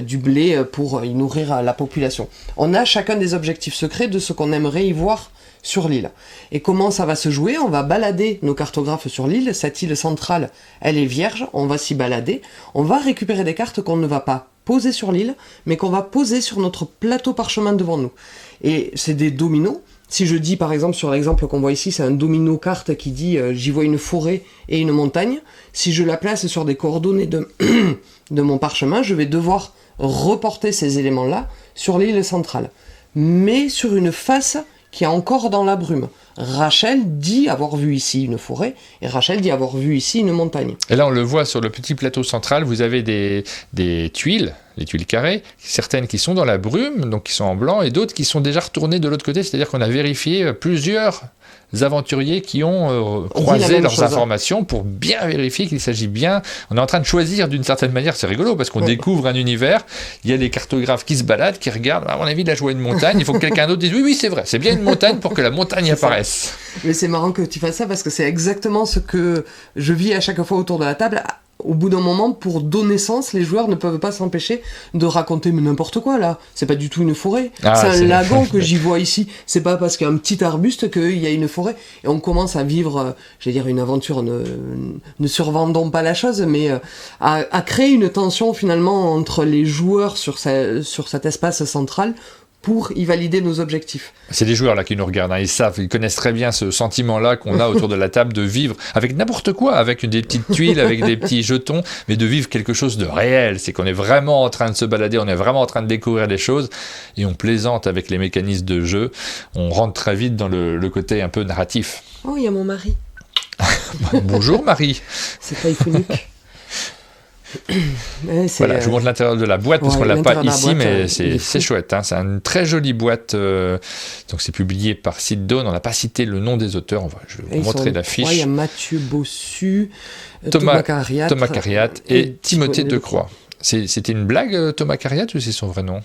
du blé, pour y nourrir la population. On a chacun des objectifs secrets de ce qu'on aimerait y voir sur l'île. Et comment ça va se jouer? On va balader nos cartographes sur l'île. Cette île centrale, elle est vierge. On va s'y balader. On va récupérer des cartes qu'on ne va pas poser sur l'île, mais qu'on va poser sur notre plateau parchemin devant nous. Et c'est des dominos. Si je dis par exemple sur l'exemple qu'on voit ici, c'est un domino carte qui dit j'y vois une forêt et une montagne. Si je la place sur des coordonnées de mon parchemin, je vais devoir reporter ces éléments-là sur l'île centrale. Mais sur une face qui est encore dans la brume. Rachel dit avoir vu ici une forêt, et Rachel dit avoir vu ici une montagne. Et là, on le voit sur le petit plateau central, vous avez des tuiles, les tuiles carrées, certaines qui sont dans la brume, donc qui sont en blanc, et d'autres qui sont déjà retournées de l'autre côté, c'est-à-dire qu'on a vérifié plusieurs aventuriers qui ont croisé leurs informations pour bien vérifier qu'il s'agit bien. On est en train de choisir d'une certaine manière, c'est rigolo parce qu'on découvre un univers, il y a des cartographes qui se baladent, qui regardent, à mon avis, il a joué une montagne, il faut que quelqu'un d'autre dise oui, c'est vrai, c'est bien une montagne pour que la montagne apparaisse. Mais c'est marrant que tu fasses ça parce que c'est exactement ce que je vis à chaque fois autour de la table. Au bout d'un moment, pour donner sens, les joueurs ne peuvent pas s'empêcher de raconter mais n'importe quoi là. C'est pas du tout une forêt. C'est un lagon que j'y vois ici. C'est pas parce qu'il y a un petit arbuste qu'il y a une forêt. Et on commence à vivre, une aventure. Ne survendons pas la chose, mais à créer une tension finalement entre les joueurs sur cet espace central pour y valider nos objectifs. C'est des joueurs là qui nous regardent, ils connaissent très bien ce sentiment-là qu'on a autour de la table de vivre avec n'importe quoi, avec des petites tuiles, avec des petits jetons, mais de vivre quelque chose de réel. C'est qu'on est vraiment en train de se balader, on est vraiment en train de découvrir des choses et on plaisante avec les mécanismes de jeu. On rentre très vite dans le côté un peu narratif. Oh, il y a mon mari. Bonjour Marie. C'est pas iconique. Voilà, je vous montre l'intérieur de la boîte parce qu'on ne l'a pas ici, mais c'est chouette. C'est une très jolie boîte. Donc c'est publié par Sit Down. On n'a pas cité le nom des auteurs. Je vais vous montrer l'affiche. Il y a Mathieu Bossu, Thomas Cariat et Timothée Decroix. C'était une blague, Thomas Cariat, ou c'est son vrai nom?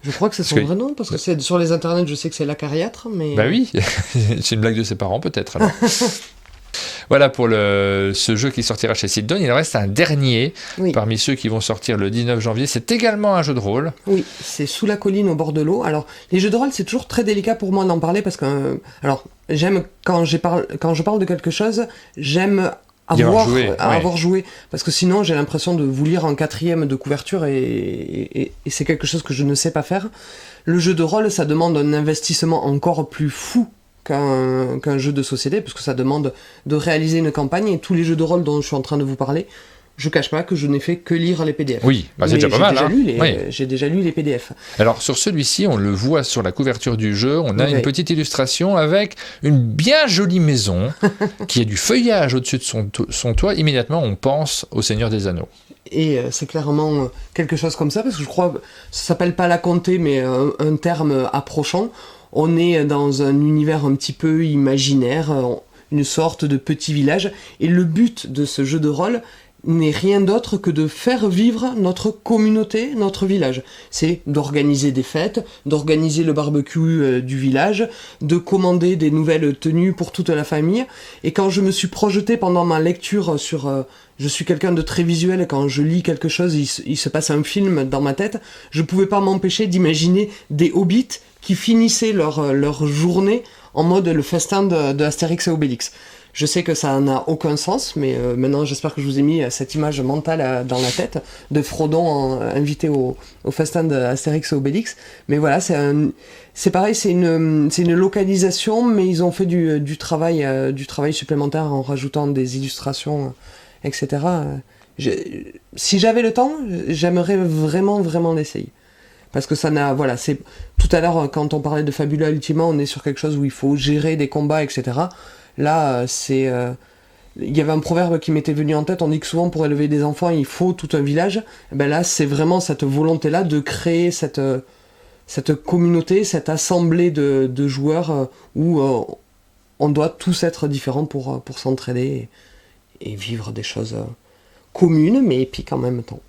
Je crois que c'est son vrai nom, parce que sur les internets, je sais que c'est la Cariatre, mais... Bah oui, c'est une blague de ses parents peut-être alors. Voilà pour ce jeu qui sortira chez Sit Down. Il en reste un dernier parmi ceux qui vont sortir le 19 janvier. C'est également un jeu de rôle. Oui, c'est Sous la colline au bord de l'eau. Alors, les jeux de rôle, c'est toujours très délicat pour moi d'en parler parce que... j'aime, quand je parle de quelque chose, j'aime avoir joué, parce que sinon j'ai l'impression de vous lire en 4e de couverture et c'est quelque chose que je ne sais pas faire. Le jeu de rôle, ça demande un investissement encore plus fou qu'un jeu de société, parce que ça demande de réaliser une campagne, et tous les jeux de rôle dont je suis en train de vous parler, je cache pas que je n'ai fait que lire les PDF. Oui, c'est déjà pas mal. J'ai déjà lu les PDF. Alors sur celui-ci, on le voit sur la couverture du jeu, on a une petite illustration avec une bien jolie maison qui a du feuillage au-dessus de son toit. Immédiatement, on pense au Seigneur des Anneaux. Et c'est clairement quelque chose comme ça, parce que je crois, ça s'appelle pas la comté, mais un terme approchant. On est dans un univers un petit peu imaginaire, une sorte de petit village, et le but de ce jeu de rôle n'est rien d'autre que de faire vivre notre communauté, notre village. C'est d'organiser des fêtes, d'organiser le barbecue du village, de commander des nouvelles tenues pour toute la famille. Et quand je me suis projeté pendant ma lecture sur... je suis quelqu'un de très visuel, et quand je lis quelque chose, il se passe un film dans ma tête, je pouvais pas m'empêcher d'imaginer des hobbits qui finissaient leur journée en mode le festin de Astérix et Obélix. Je sais que ça n'a aucun sens, mais maintenant j'espère que je vous ai mis cette image mentale dans la tête de Frodon invité au festin d'Astérix et Obélix. Mais voilà, c'est pareil, c'est une localisation, mais ils ont fait du travail supplémentaire en rajoutant des illustrations, etc. Si j'avais le temps, j'aimerais vraiment, vraiment l'essayer. Parce que ça n'a... Voilà, c'est... Tout à l'heure, quand on parlait de Fabula Ultima, on est sur quelque chose où il faut gérer des combats, etc. Là, c'est... Il y avait un proverbe qui m'était venu en tête, on dit que souvent pour élever des enfants, il faut tout un village. Et ben là, c'est vraiment cette volonté-là de créer cette communauté, cette assemblée de joueurs où on doit tous être différents pour s'entraider et vivre des choses communes, mais épiques en même temps.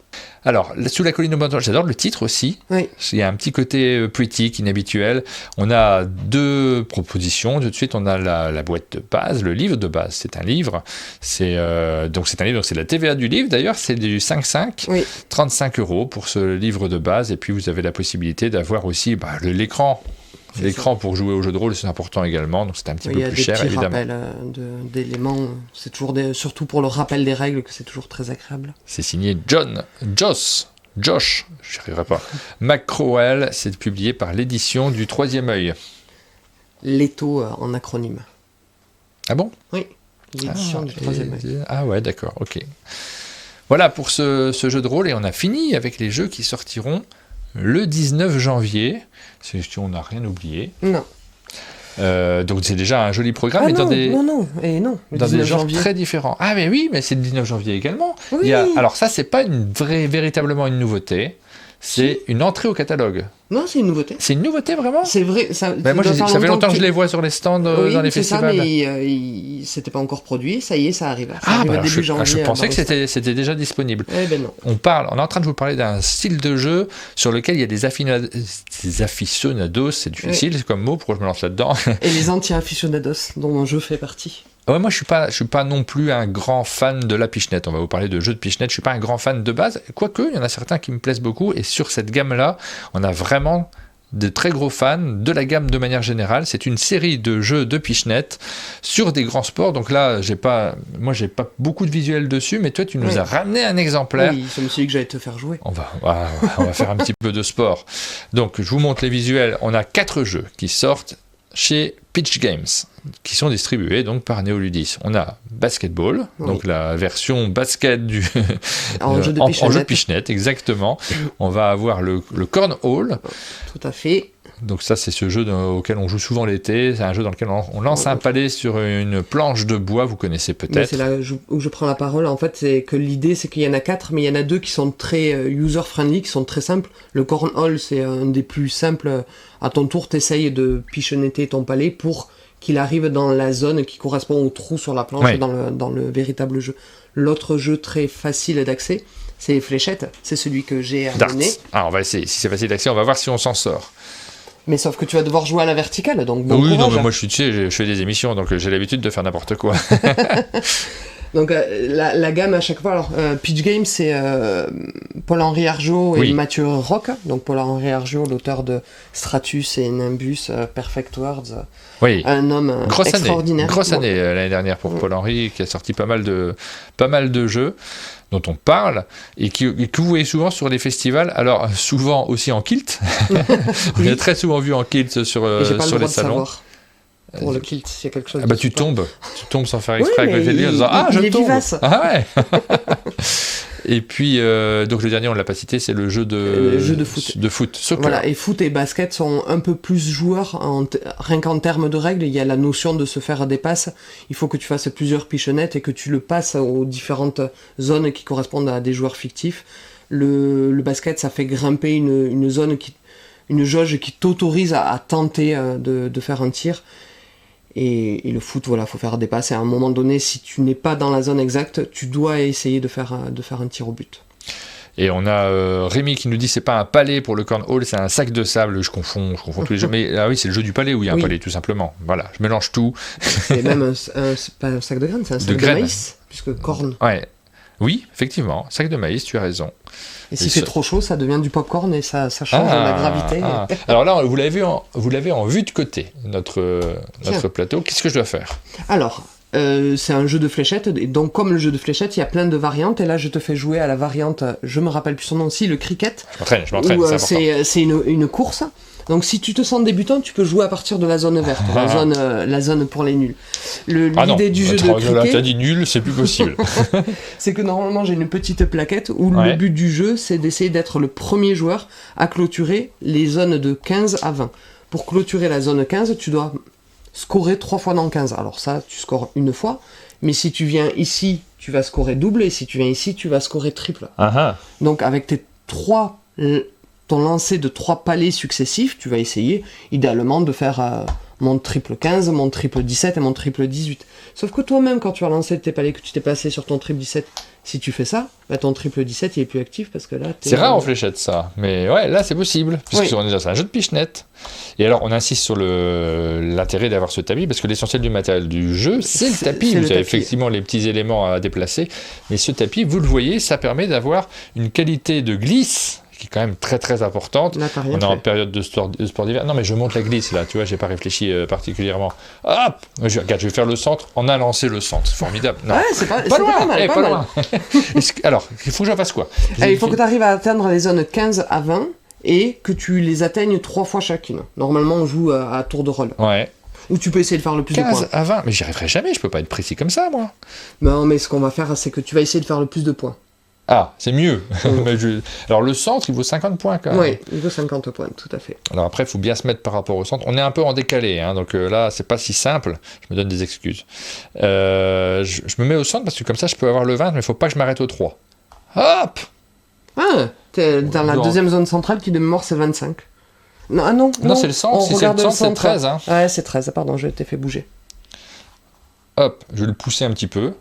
Alors, Sous la colline au bord, j'adore le titre aussi. Oui. Il y a un petit côté poétique, inhabituel. On a 2 propositions. Tout de suite, on a la boîte de base, le livre de base. C'est un livre. Donc c'est un livre, donc c'est la TVA du livre. D'ailleurs, c'est du 5,5. Oui. 35 € pour ce livre de base. Et puis, vous avez la possibilité d'avoir aussi l'écran. L'écran pour jouer au jeu de rôle, c'est important également, donc c'est un petit peu plus cher, évidemment. Il y a des petits rappels d'éléments, c'est toujours surtout pour le rappel des règles que c'est toujours très agréable. C'est signé Josh, j'y arriverai pas. McCrowell, c'est publié par l'édition du Troisième Œil. Leto en acronyme. Ah bon ? Oui, l'édition du Troisième Œil. Ah ouais, d'accord, ok. Voilà pour ce jeu de rôle, et on a fini avec les jeux qui sortiront le 19 janvier, si on n'a rien oublié. Non. Donc c'est déjà un joli programme, mais dans des genres janvier. très différents. Ah mais oui, mais c'est le 19 janvier également. Oui. Alors ça, c'est pas véritablement une nouveauté, c'est une entrée au catalogue. Non, c'est une nouveauté. C'est une nouveauté, vraiment ? C'est vrai. Ça fait longtemps que je les vois sur les stands dans les festivals. Oui, c'est ça, mais c'était pas encore produit. Ça y est, ça arrive. Début janvier. Je pensais que c'était déjà disponible. Eh ben non. On est en train de vous parler d'un style de jeu sur lequel il y a des aficionados, c'est difficile comme mot, pourquoi je me lance là-dedans ? Et les anti-aficionados, dont je fais partie. Ouais, moi, je suis pas non plus un grand fan de la pichenette. On va vous parler de jeux de pichenette. Je suis pas un grand fan de base. Quoique, il y en a certains qui me plaisent beaucoup. Et sur cette gamme-là, on a vraiment de très gros fans de la gamme de manière générale. C'est une série de jeux de pichenette sur des grands sports. Donc là, j'ai pas beaucoup de visuels dessus, mais toi, tu nous as ramené un exemplaire. Oui, je me suis dit que j'allais te faire jouer. On va faire un petit peu de sport. Donc, je vous montre les visuels. On a 4 jeux qui sortent chez Pitch Games, qui sont distribués donc par Néoludis. On a Basketball, donc la version basket en jeu de pichenette, exactement. On va avoir le Cornhole. Tout à fait. Donc ça, c'est ce jeu auquel on joue souvent l'été. C'est un jeu dans lequel on lance un palais sur une planche de bois, vous connaissez peut-être. Mais c'est là où je prends la parole. En fait, c'est que l'idée, c'est qu'il y en a 4, mais il y en a 2 qui sont très user-friendly, qui sont très simples. Le Cornhole, c'est un des plus simples. À ton tour, tu essayes de pichenetter ton palais pour qu'il arrive dans la zone qui correspond au trou sur la planche dans le véritable jeu. L'autre jeu très facile d'accès, c'est les fléchettes. C'est celui que j'ai amené. Alors, on va essayer. Si c'est facile d'accès, on va voir si on s'en sort. Mais sauf que tu vas devoir jouer à la verticale, donc bon oui, courage. Non, mais moi je fais des émissions, donc j'ai l'habitude de faire n'importe quoi. Donc la gamme à chaque fois, alors Pitch Games, c'est Paul-Henri Argeau et Mathieu Roch. Donc Paul-Henri Argeau, l'auteur de Stratus et Nimbus, Perfect Words, un homme extraordinaire. Grosse année l'année dernière pour Paul-Henri, qui a sorti pas mal de jeux dont on parle, et que vous voyez souvent sur les festivals, alors souvent aussi en kilt. On est très souvent vu en kilt sur les salons. pour le kilt, s'il y a quelque chose. Ah bah tu tombes sans faire exprès à côté de lui en disant il je est tombe. vivace. Ah ouais. Et puis donc le dernier on l'a pas cité, c'est le jeu de foot. De foot, soccer. Voilà, et foot et basket sont un peu plus joueurs rien qu'en termes de règles. Il y a la notion de se faire des passes. Il faut que tu fasses plusieurs pichenettes et que tu le passes aux différentes zones qui correspondent à des joueurs fictifs. Le basket, ça fait grimper une zone une jauge qui t'autorise à tenter de faire un tir. Et le foot, voilà, faut faire des passes. Et à un moment donné, si tu n'es pas dans la zone exacte, tu dois essayer de faire un tir au but. Et on a Rémi qui nous dit c'est pas un palais pour le cornhole, c'est un sac de sable. Je confonds tous les jeux. Mais ah oui, c'est le jeu du palais où il y a un palais, tout simplement. Voilà, je mélange tout. C'est même c'est pas un sac de graines, c'est un sac de maïs, puisque corne. Ouais. Oui, effectivement, sac de maïs, tu as raison. Et si c'est trop chaud, ça devient du popcorn et ça change la gravité. Alors là, vous l'avez en vue de côté, notre plateau. Qu'est-ce que je dois faire ? Alors, c'est un jeu de fléchettes, et donc comme le jeu de fléchettes, il y a plein de variantes, et là je te fais jouer à la variante, je me rappelle plus son nom aussi, le cricket. Je m'entraîne, c'est important. C'est une course. Donc si tu te sens débutant, tu peux jouer à partir de la zone verte, la zone pour les nuls. L'idée du jeu de cricket... Là, tu as dit nul, c'est plus possible. C'est que normalement j'ai une petite plaquette où le but du jeu c'est d'essayer d'être le premier joueur à clôturer les zones de 15 à 20. Pour clôturer la zone 15, tu dois scorer 3 fois dans 15. Alors ça, tu scores une fois, mais si tu viens ici, tu vas scorer double, et si tu viens ici, tu vas scorer triple. Donc avec ton lancer de 3 palets successifs, tu vas essayer idéalement de faire mon triple 15, mon triple 17 et mon triple 18. Sauf que toi-même, quand tu as lancé tes palets, que tu t'es passé sur ton triple 17, si tu fais ça, bah ton triple 17 il est plus actif parce que là... C'est rare en fléchette ça, mais ouais, là c'est possible, puisque on est dans un jeu de pichenette. Et alors on insiste sur l'intérêt d'avoir ce tapis, parce que l'essentiel du matériel du jeu, c'est le tapis. Vous avez effectivement les petits éléments à déplacer, mais ce tapis, vous le voyez, ça permet d'avoir une qualité de glisse qui est quand même très très importante. Là, on est en période de sport d'hiver. Non mais je monte la glisse là, tu vois, j'ai pas réfléchi particulièrement. Hop, regarde, je vais faire le centre. On a lancé le centre, c'est formidable. Non. Ouais, c'est pas loin, mal. Pas loin. Alors, il faut que je fasse quoi ? Il faut que tu arrives à atteindre les zones 15 à 20 et que tu les atteignes 3 fois chacune. Normalement, on joue à tour de rôle. Ouais. Ou tu peux essayer de faire le plus de points. 15 à 20, mais j'y arriverai jamais, je peux pas être précis comme ça, moi. Non, mais ce qu'on va faire, c'est que tu vas essayer de faire le plus de points. Ah, c'est mieux. Alors le centre, il vaut 50 points quand même. Oui, il vaut 50 points, tout à fait. Alors après, il faut bien se mettre par rapport au centre. On est un peu en décalé, hein, donc là, c'est pas si simple. Je me donne des excuses. Je me mets au centre parce que comme ça, je peux avoir le 20, mais il faut pas que je m'arrête au 3. Hop ! Ah, t'es dans la deuxième zone centrale qui de mémoire c'est 25. Non, c'est le centre. Si c'est le centre, c'est 13. Hein. Ouais, c'est 13, pardon, je t'ai fait bouger. Hop, je vais le pousser un petit peu.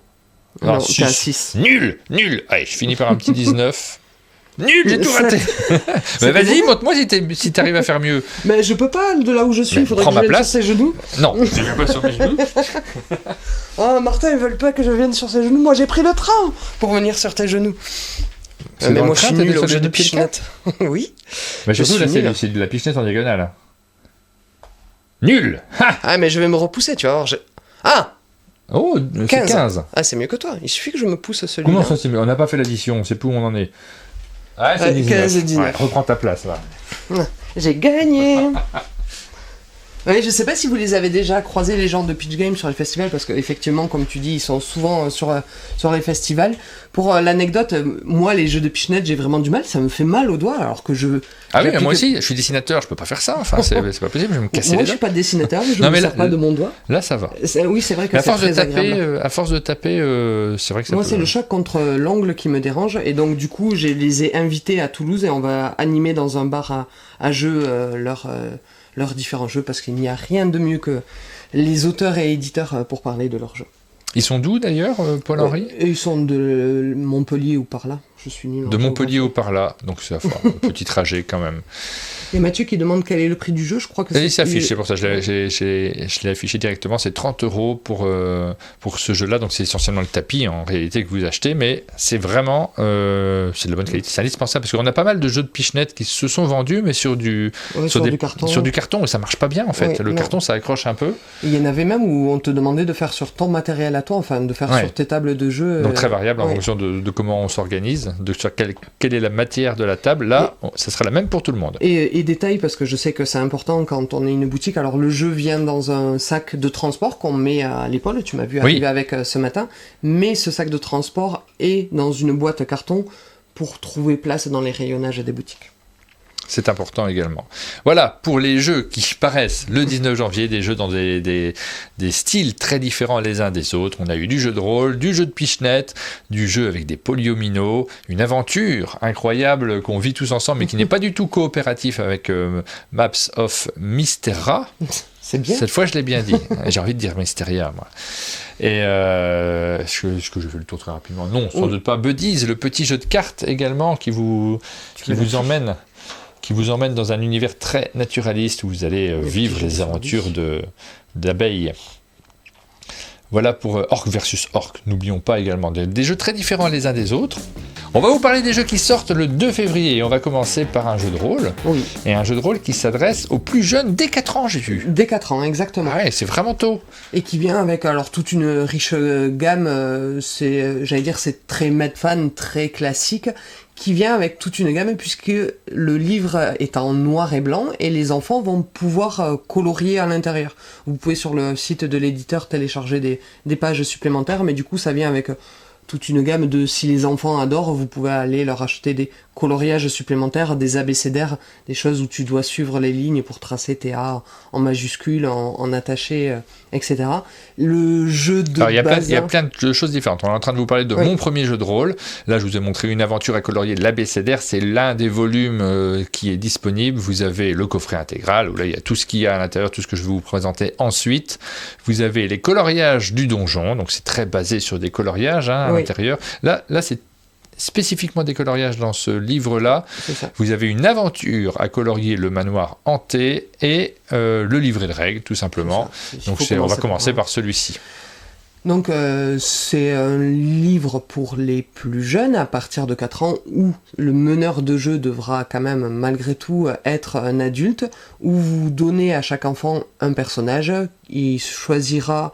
Alors, t'es à 6. Nul. Allez, je finis par un petit 19. Nul, j'ai tout raté. Mais vas-y, montre-moi si t'arrives à faire mieux. Mais je peux pas, de là où je suis, il faudrait que je vienne sur ses genoux. Non, je viens pas sur mes genoux. Oh, Martin, ils veulent pas que je vienne sur ses genoux. Moi, j'ai pris le train pour venir sur tes genoux. Mais moi, je suis nul au jeu de pichenette. Oui. Mais surtout, là, c'est de la pichenette en diagonale. Nul. Ah, mais je vais me repousser, tu vas voir. Ah! Oh, c'est 15. Ah, c'est mieux que toi. Il suffit que je me pousse celui-là. Comment ça, c'est mieux ? On n'a pas fait l'addition, on sait plus où on en est. Ah, c'est 19. 15 et 19. Ouais, reprends ta place, là. J'ai gagné. Oui, je sais pas si vous les avez déjà croisés, les gens de Pitch Game, sur les festivals, parce qu'effectivement, comme tu dis, ils sont souvent sur les festivals. Pour l'anecdote, moi, les jeux de pichenette, j'ai vraiment du mal, ça me fait mal aux doigts, alors que je... Ah oui, mais moi aussi, je suis dessinateur, je peux pas faire ça, enfin, c'est pas possible, je vais me casser les doigts. Moi, je suis pas dessinateur, je ne me sers pas de mon doigt. Là, ça va. Oui, c'est vrai que c'est très agréable. À force de taper, c'est vrai que ça Moi, c'est le choc contre l'ongle qui me dérange, et donc, du coup, je les ai invités à Toulouse, et on va animer dans un bar à jeux leurs différents jeux, parce qu'il n'y a rien de mieux que les auteurs et éditeurs pour parler de leurs jeux. Ils sont d'où d'ailleurs, Paul-Henri ? Ils sont de Montpellier ou par là, je suis nul. De Montpellier ou par là, donc c'est un petit trajet quand même. Et Mathieu qui demande quel est le prix du jeu, je crois que il s'affiche, c'est pour ça, je l'ai affiché directement, c'est 30 € pour ce jeu-là, donc c'est essentiellement le tapis en réalité que vous achetez, mais c'est vraiment, c'est de la bonne qualité, c'est indispensable, parce qu'on a pas mal de jeux de pichenette qui se sont vendus, mais sur du carton, et ça marche pas bien en fait, carton ça accroche un peu. Il y en avait même où on te demandait de faire sur ton matériel à toi, enfin de faire sur tes tables de jeu. Donc très variable en fonction de comment on s'organise, sur quelle est la matière de la table, là, ça sera la même pour tout le monde. Et et détail, parce que je sais que c'est important quand on est une boutique. Alors le jeu vient dans un sac de transport qu'on met à l'épaule, tu m'as vu arriver avec ce matin, mais ce sac de transport est dans une boîte carton pour trouver place dans les rayonnages des boutiques. C'est important également. Voilà, pour les jeux qui paraissent le 19 janvier, des jeux dans des styles très différents les uns des autres. On a eu du jeu de rôle, du jeu de pichenette, du jeu avec des polyomino, une aventure incroyable qu'on vit tous ensemble, mais qui n'est pas du tout coopératif avec Maps of Mysteria. C'est bien. Cette fois, je l'ai bien dit. J'ai envie de dire Mysteria, moi. Et est-ce que je fais le tour très rapidement? Non, sans doute pas. Buddies, le petit jeu de cartes également qui vous emmène dans un univers très naturaliste où vous allez vivre les aventures d'abeilles. Voilà pour Orc versus Orc. N'oublions pas également des jeux très différents les uns des autres. On va vous parler des jeux qui sortent le 2 février. On va commencer par un jeu de rôle. Oui. Et un jeu de rôle qui s'adresse aux plus jeunes dès 4 ans, j'ai vu. Dès 4 ans, exactement. Ouais, c'est vraiment tôt. Et qui vient avec alors toute une riche gamme. C'est très Medfan, très classique. Qui vient avec toute une gamme, puisque le livre est en noir et blanc et les enfants vont pouvoir colorier à l'intérieur. Vous pouvez sur le site de l'éditeur télécharger des pages supplémentaires, mais du coup ça vient avec toute une gamme de, si les enfants adorent, vous pouvez aller leur acheter des coloriages supplémentaires, des abécédaires, des choses où tu dois suivre les lignes pour tracer tes A en majuscules, en attaché, etc. Le jeu de base... Il y a plein de choses différentes. On est en train de vous parler de mon premier jeu de rôle. Là, je vous ai montré une aventure à colorier de l'abécédaire. C'est l'un des volumes qui est disponible. Vous avez le coffret intégral, où là, il y a tout ce qu'il y a à l'intérieur, tout ce que je vais vous présenter ensuite. Vous avez les coloriages du donjon. Donc, c'est très basé sur des coloriages à l'intérieur. Là, c'est spécifiquement des coloriages dans ce livre-là. Vous avez une aventure à colorier le manoir hanté et le livret de règles, tout simplement. Donc on va commencer par celui-ci. Donc c'est un livre pour les plus jeunes, à partir de 4 ans, où le meneur de jeu devra quand même, malgré tout, être un adulte, où vous donnez à chaque enfant un personnage. Il choisira,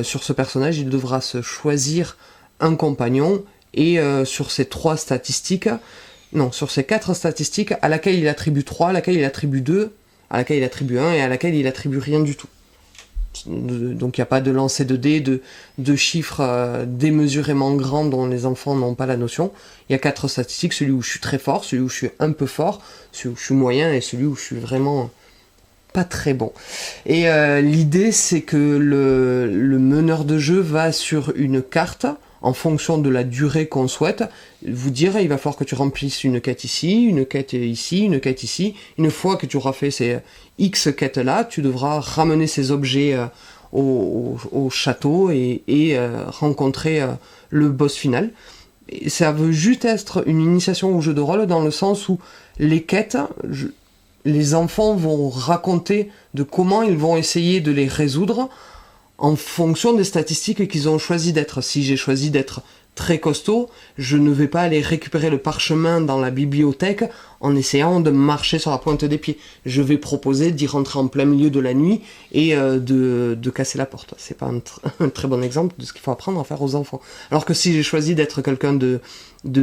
sur ce personnage, il devra se choisir un compagnon, et sur ces 4 statistiques, à laquelle il attribue 3, à laquelle il attribue 2, à laquelle il attribue 1 et à laquelle il attribue rien du tout. Donc il n'y a pas de lancer de dés, de chiffres démesurément grands dont les enfants n'ont pas la notion. Il y a 4 statistiques, celui où je suis très fort, celui où je suis un peu fort, celui où je suis moyen et celui où je suis vraiment pas très bon. Et l'idée c'est que le meneur de jeu va sur une carte, en fonction de la durée qu'on souhaite, vous dire il va falloir que tu remplisses une quête ici, une quête ici, une quête ici. Une fois que tu auras fait ces X quêtes-là, tu devras ramener ces objets au château et rencontrer le boss final. Et ça veut juste être une initiation au jeu de rôle dans le sens où les quêtes, les enfants vont raconter de comment ils vont essayer de les résoudre en fonction des statistiques qu'ils ont choisi d'être. Si j'ai choisi d'être très costaud, je ne vais pas aller récupérer le parchemin dans la bibliothèque en essayant de marcher sur la pointe des pieds. Je vais proposer d'y rentrer en plein milieu de la nuit et de casser la porte. C'est pas un très bon exemple de ce qu'il faut apprendre à faire aux enfants. Alors que si j'ai choisi d'être quelqu'un de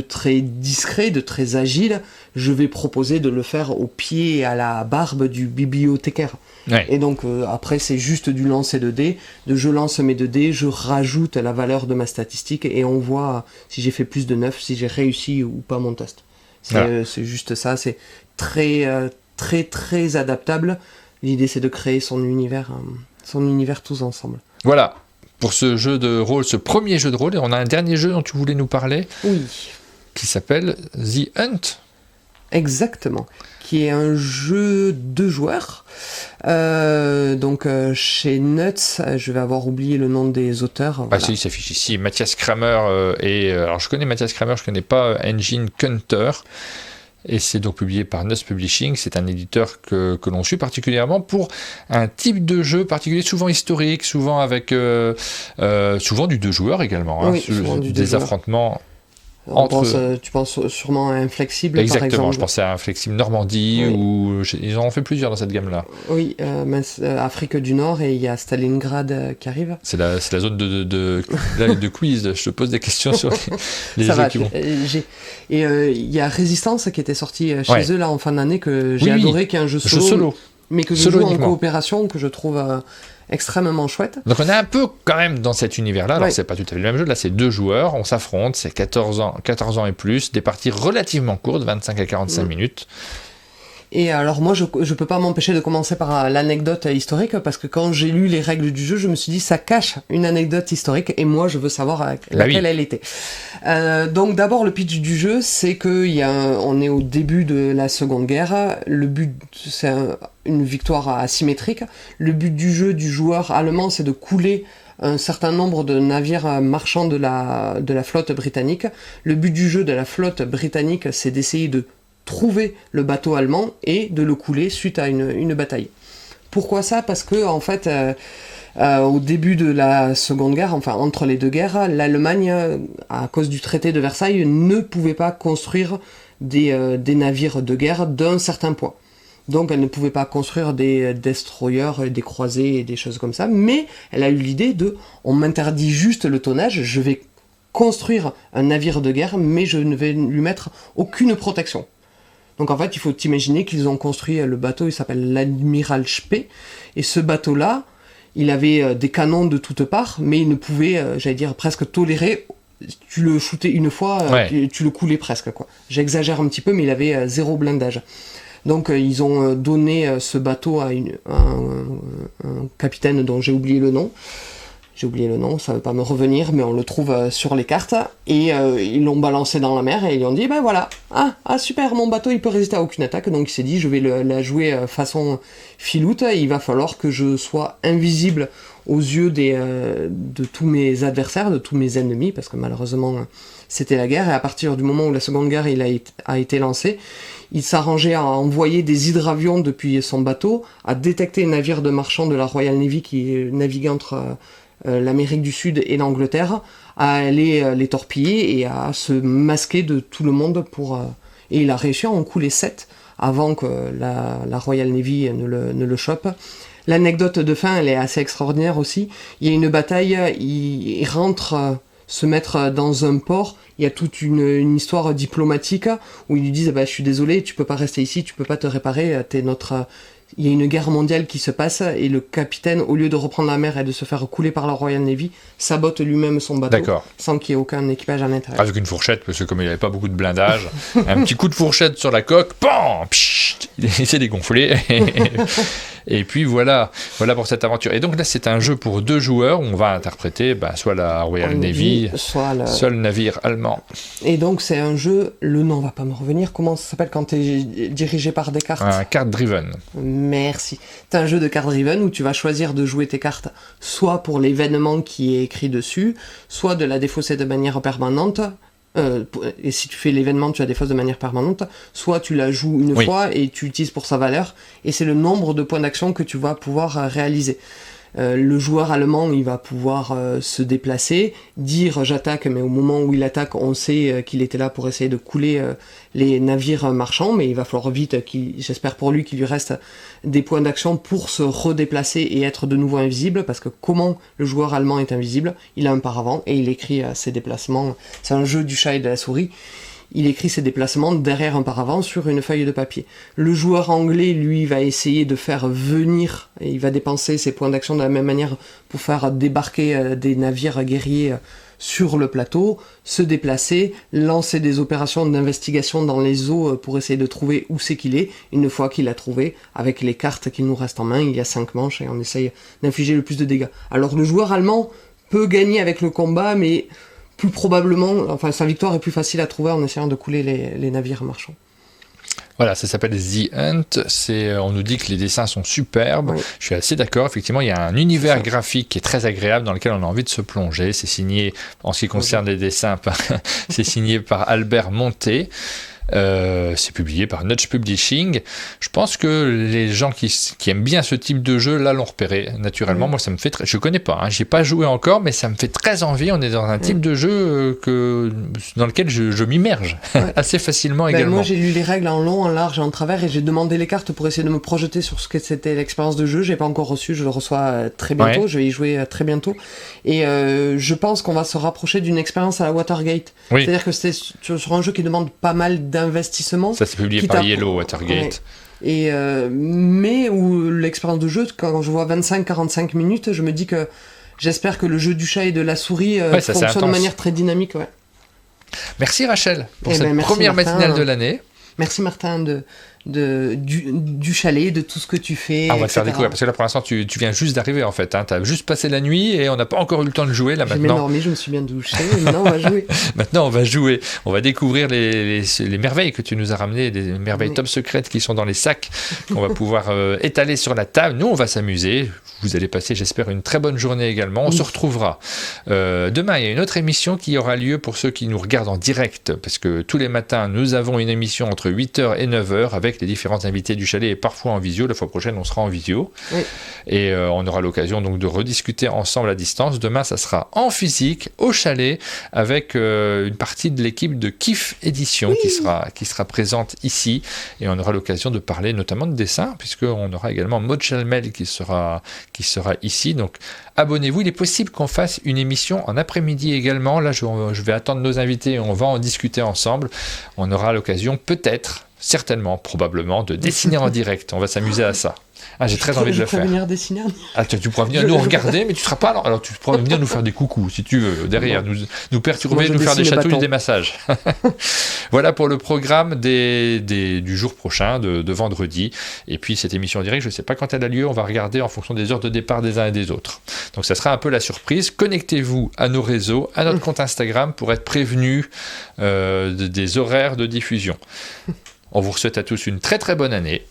très discret, de très agile, je vais proposer de le faire au pied et à la barbe du bibliothécaire. Ouais. Et donc après c'est juste du lancer de dés, je lance mes 2 dés, je rajoute la valeur de ma statistique et on voit si j'ai fait plus de 9, si j'ai réussi ou pas mon test. C'est juste ça, c'est très très très adaptable. L'idée c'est de créer son univers tous ensemble. Voilà. Pour ce jeu de rôle, ce premier jeu de rôle, et on a un dernier jeu dont tu voulais nous parler, qui s'appelle The Hunt. Exactement, qui est un jeu 2 joueurs. Chez Nuts, je vais avoir oublié le nom des auteurs. Voilà. Il s'affiche ici, Mathias Kramer alors je connais Mathias Kramer, je connais pas Engine Hunter. Et c'est donc publié par Nuts Publishing. C'est un éditeur que l'on suit particulièrement pour un type de jeu particulier, souvent historique, souvent avec souvent du 2 joueurs également, souvent des affrontements Tu penses sûrement à Inflexible, par Exactement, exemple. je pensais à Inflexible Normandie, ils en ont fait plusieurs dans cette gamme-là. Oui, Afrique du Nord, et il y a Stalingrad qui arrive. C'est la zone de quiz, je te pose des questions sur les jeux qui vont. Et il y a Résistance qui était sorti chez eux là en fin d'année, que j'ai adoré, qui est un jeu solo. Mais que je joue en coopération, que je trouve extrêmement chouette. Donc on est un peu quand même dans cet univers-là. Alors c'est pas tout à fait le même jeu. Là, c'est 2 joueurs, on s'affronte, c'est 14 ans et plus, des parties relativement courtes, 25 à 45 minutes. Et alors moi, je peux pas m'empêcher de commencer par l'anecdote historique, parce que quand j'ai lu les règles du jeu, je me suis dit, ça cache une anecdote historique, et moi, je veux savoir laquelle elle était. Donc d'abord, le pitch du jeu, c'est que on est au début de la Seconde Guerre. Le but, c'est une victoire asymétrique. Le but du jeu du joueur allemand, c'est de couler un certain nombre de navires marchands de la flotte britannique. Le but du jeu de la flotte britannique, c'est d'essayer de trouver le bateau allemand et de le couler suite à une bataille. Pourquoi ça ? Parce que en fait, au début de la Seconde Guerre, enfin entre les deux guerres, l'Allemagne, à cause du traité de Versailles, ne pouvait pas construire des navires de guerre d'un certain poids. Donc elle ne pouvait pas construire des destroyers, des croisés et des choses comme ça, mais elle a eu l'idée on m'interdit juste le tonnage, je vais construire un navire de guerre, mais je ne vais lui mettre aucune protection. Donc en fait, il faut t'imaginer qu'ils ont construit le bateau, il s'appelle l'Admiral Spee, et ce bateau-là, il avait des canons de toutes parts, mais il ne pouvait, presque tolérer, tu le shootais une fois, tu le coulais presque, quoi. J'exagère un petit peu, mais il avait 0 blindage. Donc ils ont donné ce bateau à un capitaine dont j'ai oublié le nom. J'ai oublié le nom, ça ne veut pas me revenir, mais on le trouve sur les cartes. Et ils l'ont balancé dans la mer et ils lui ont dit, ben voilà, super, mon bateau il peut résister à aucune attaque. Donc il s'est dit, je vais la jouer façon filoute. Il va falloir que je sois invisible aux yeux de tous mes adversaires, de tous mes ennemis, parce que malheureusement c'était la guerre. Et à partir du moment où la Seconde Guerre a été lancée, il s'arrangeait à envoyer des hydravions depuis son bateau, à détecter les navires de marchands de la Royal Navy qui naviguaient entre l'Amérique du Sud et l'Angleterre, à aller les torpiller et à se masquer de tout le monde et il a réussi à en couler 7 avant que la Royal Navy ne le chope. L'anecdote de fin, elle est assez extraordinaire aussi. Il y a une bataille, il rentre se mettre dans un port, il y a toute une histoire diplomatique où ils lui disent je suis désolé, tu peux pas rester ici, tu peux pas te réparer, il y a une guerre mondiale qui se passe et le capitaine, au lieu de reprendre la mer et de se faire couler par la Royal Navy, sabote lui-même son bateau sans qu'il y ait aucun équipage à l'intérieur. Avec une fourchette, parce que comme il n'avait pas beaucoup de blindage, un petit coup de fourchette sur la coque, PAM, il s'est dégonflé. Et puis voilà pour cette aventure. Et donc là, c'est un jeu pour 2 joueurs où on va interpréter soit la Royal Navy, soit le navire allemand. Et donc c'est un jeu, le nom va pas me revenir, comment ça s'appelle quand tu es dirigé par des cartes ? Un card driven. Merci. C'est un jeu de card driven où tu vas choisir de jouer tes cartes soit pour l'événement qui est écrit dessus, soit de la défausser de manière permanente. Et si tu fais l'événement, tu la défausses de manière permanente, soit tu la joues une fois et tu l'utilises pour sa valeur, et c'est le nombre de points d'action que tu vas pouvoir réaliser. Le joueur allemand, il va pouvoir se déplacer, dire j'attaque, mais au moment où il attaque, on sait qu'il était là pour essayer de couler les navires marchands, mais il va falloir vite, j'espère pour lui, qu'il lui reste des points d'action pour se redéplacer et être de nouveau invisible, parce que comment le joueur allemand est invisible ? Il a un paravent et il écrit ses déplacements. C'est un jeu du chat et de la souris. Il écrit ses déplacements derrière un paravent sur une feuille de papier. Le joueur anglais, lui, va essayer de faire venir, et il va dépenser ses points d'action de la même manière pour faire débarquer des navires guerriers sur le plateau, se déplacer, lancer des opérations d'investigation dans les eaux pour essayer de trouver où c'est qu'il est. Une fois qu'il l'a trouvé, avec les cartes qu'il nous reste en main, il y a 5 manches et on essaye d'infliger le plus de dégâts. Alors le joueur allemand peut gagner avec le combat, mais plus probablement, sa victoire est plus facile à trouver en essayant de couler les navires marchands. Voilà, ça s'appelle The Hunt. On nous dit que les dessins sont superbes. Oui. Je suis assez d'accord. Effectivement, il y a un univers graphique qui est très agréable dans lequel on a envie de se plonger. C'est signé, en ce qui concerne les dessins, c'est signé par Albert Monté. C'est publié par Nudge Publishing. Je pense que les gens qui aiment bien ce type de jeu, là, l'ont repéré naturellement. Moi, ça me fait je connais pas, j'y ai pas joué encore, mais ça me fait très envie. On est dans un type de jeu dans lequel je m'immerge assez facilement également. Moi, j'ai lu les règles en long, en large et en travers, et j'ai demandé les cartes pour essayer de me projeter sur ce que c'était l'expérience de jeu. J'ai pas encore reçu, je le reçois très bientôt. Je vais y jouer très bientôt. Et je pense qu'on va se rapprocher d'une expérience à la Watergate. C'est-à-dire que c'est sur un jeu qui demande pas mal d'investissement. Ça, c'est publié par Yellow, Watergate. Et mais où l'expérience de jeu, quand je vois 25-45 minutes, je me dis que j'espère que le jeu du chat et de la souris fonctionne de manière très dynamique. Merci Rachel pour cette première matinale de l'année. Merci Martin du chalet, de tout ce que tu fais. On va te faire découvrir, parce que là pour l'instant tu viens juste d'arriver en fait. Tu as juste passé la nuit et on n'a pas encore eu le temps de jouer là maintenant. J'ai dormi, je me suis bien douché, et maintenant on va jouer. Maintenant on va jouer, on va découvrir les merveilles que tu nous as ramenées, des merveilles top secrètes qui sont dans les sacs, qu'on va pouvoir étaler sur la table. Nous on va s'amuser, vous allez passer j'espère une très bonne journée également. On se retrouvera demain, il y a une autre émission qui aura lieu pour ceux qui nous regardent en direct, parce que tous les matins nous avons une émission entre 8h et 9h avec les différents invités du chalet et parfois en visio. La fois prochaine, on sera en visio. Et on aura l'occasion donc de rediscuter ensemble à distance. Demain, ça sera en physique, au chalet, avec une partie de l'équipe de Kiff Édition qui sera présente ici. Et on aura l'occasion de parler notamment de dessin, puisqu'on aura également Maud Chalmel qui sera ici. Donc, abonnez-vous. Il est possible qu'on fasse une émission en après-midi également. Là, je vais attendre nos invités et on va en discuter ensemble. On aura l'occasion peut-être, certainement, probablement, de dessiner en direct. On va s'amuser à ça. J'ai très envie de le faire. Venir dessiner. Tu pourras venir nous regarder, mais tu ne seras pas là. Alors tu pourras venir nous faire des coucous, si tu veux, derrière, nous perturber, nous faire des chatouilles, des massages. Voilà pour le programme du jour prochain, de vendredi. Et puis cette émission en direct, je ne sais pas quand elle a lieu, on va regarder en fonction des heures de départ des uns et des autres. Donc ça sera un peu la surprise. Connectez-vous à nos réseaux, à notre compte Instagram pour être prévenus des horaires de diffusion. On vous souhaite à tous une très très bonne année.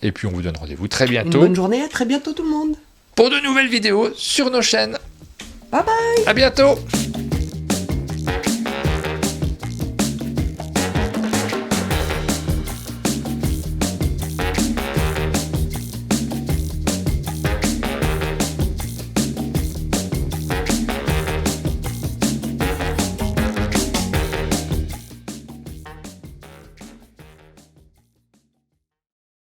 Et puis on vous donne rendez-vous très bientôt. Une bonne journée, à très bientôt tout le monde. Pour de nouvelles vidéos sur nos chaînes. Bye bye. À bientôt.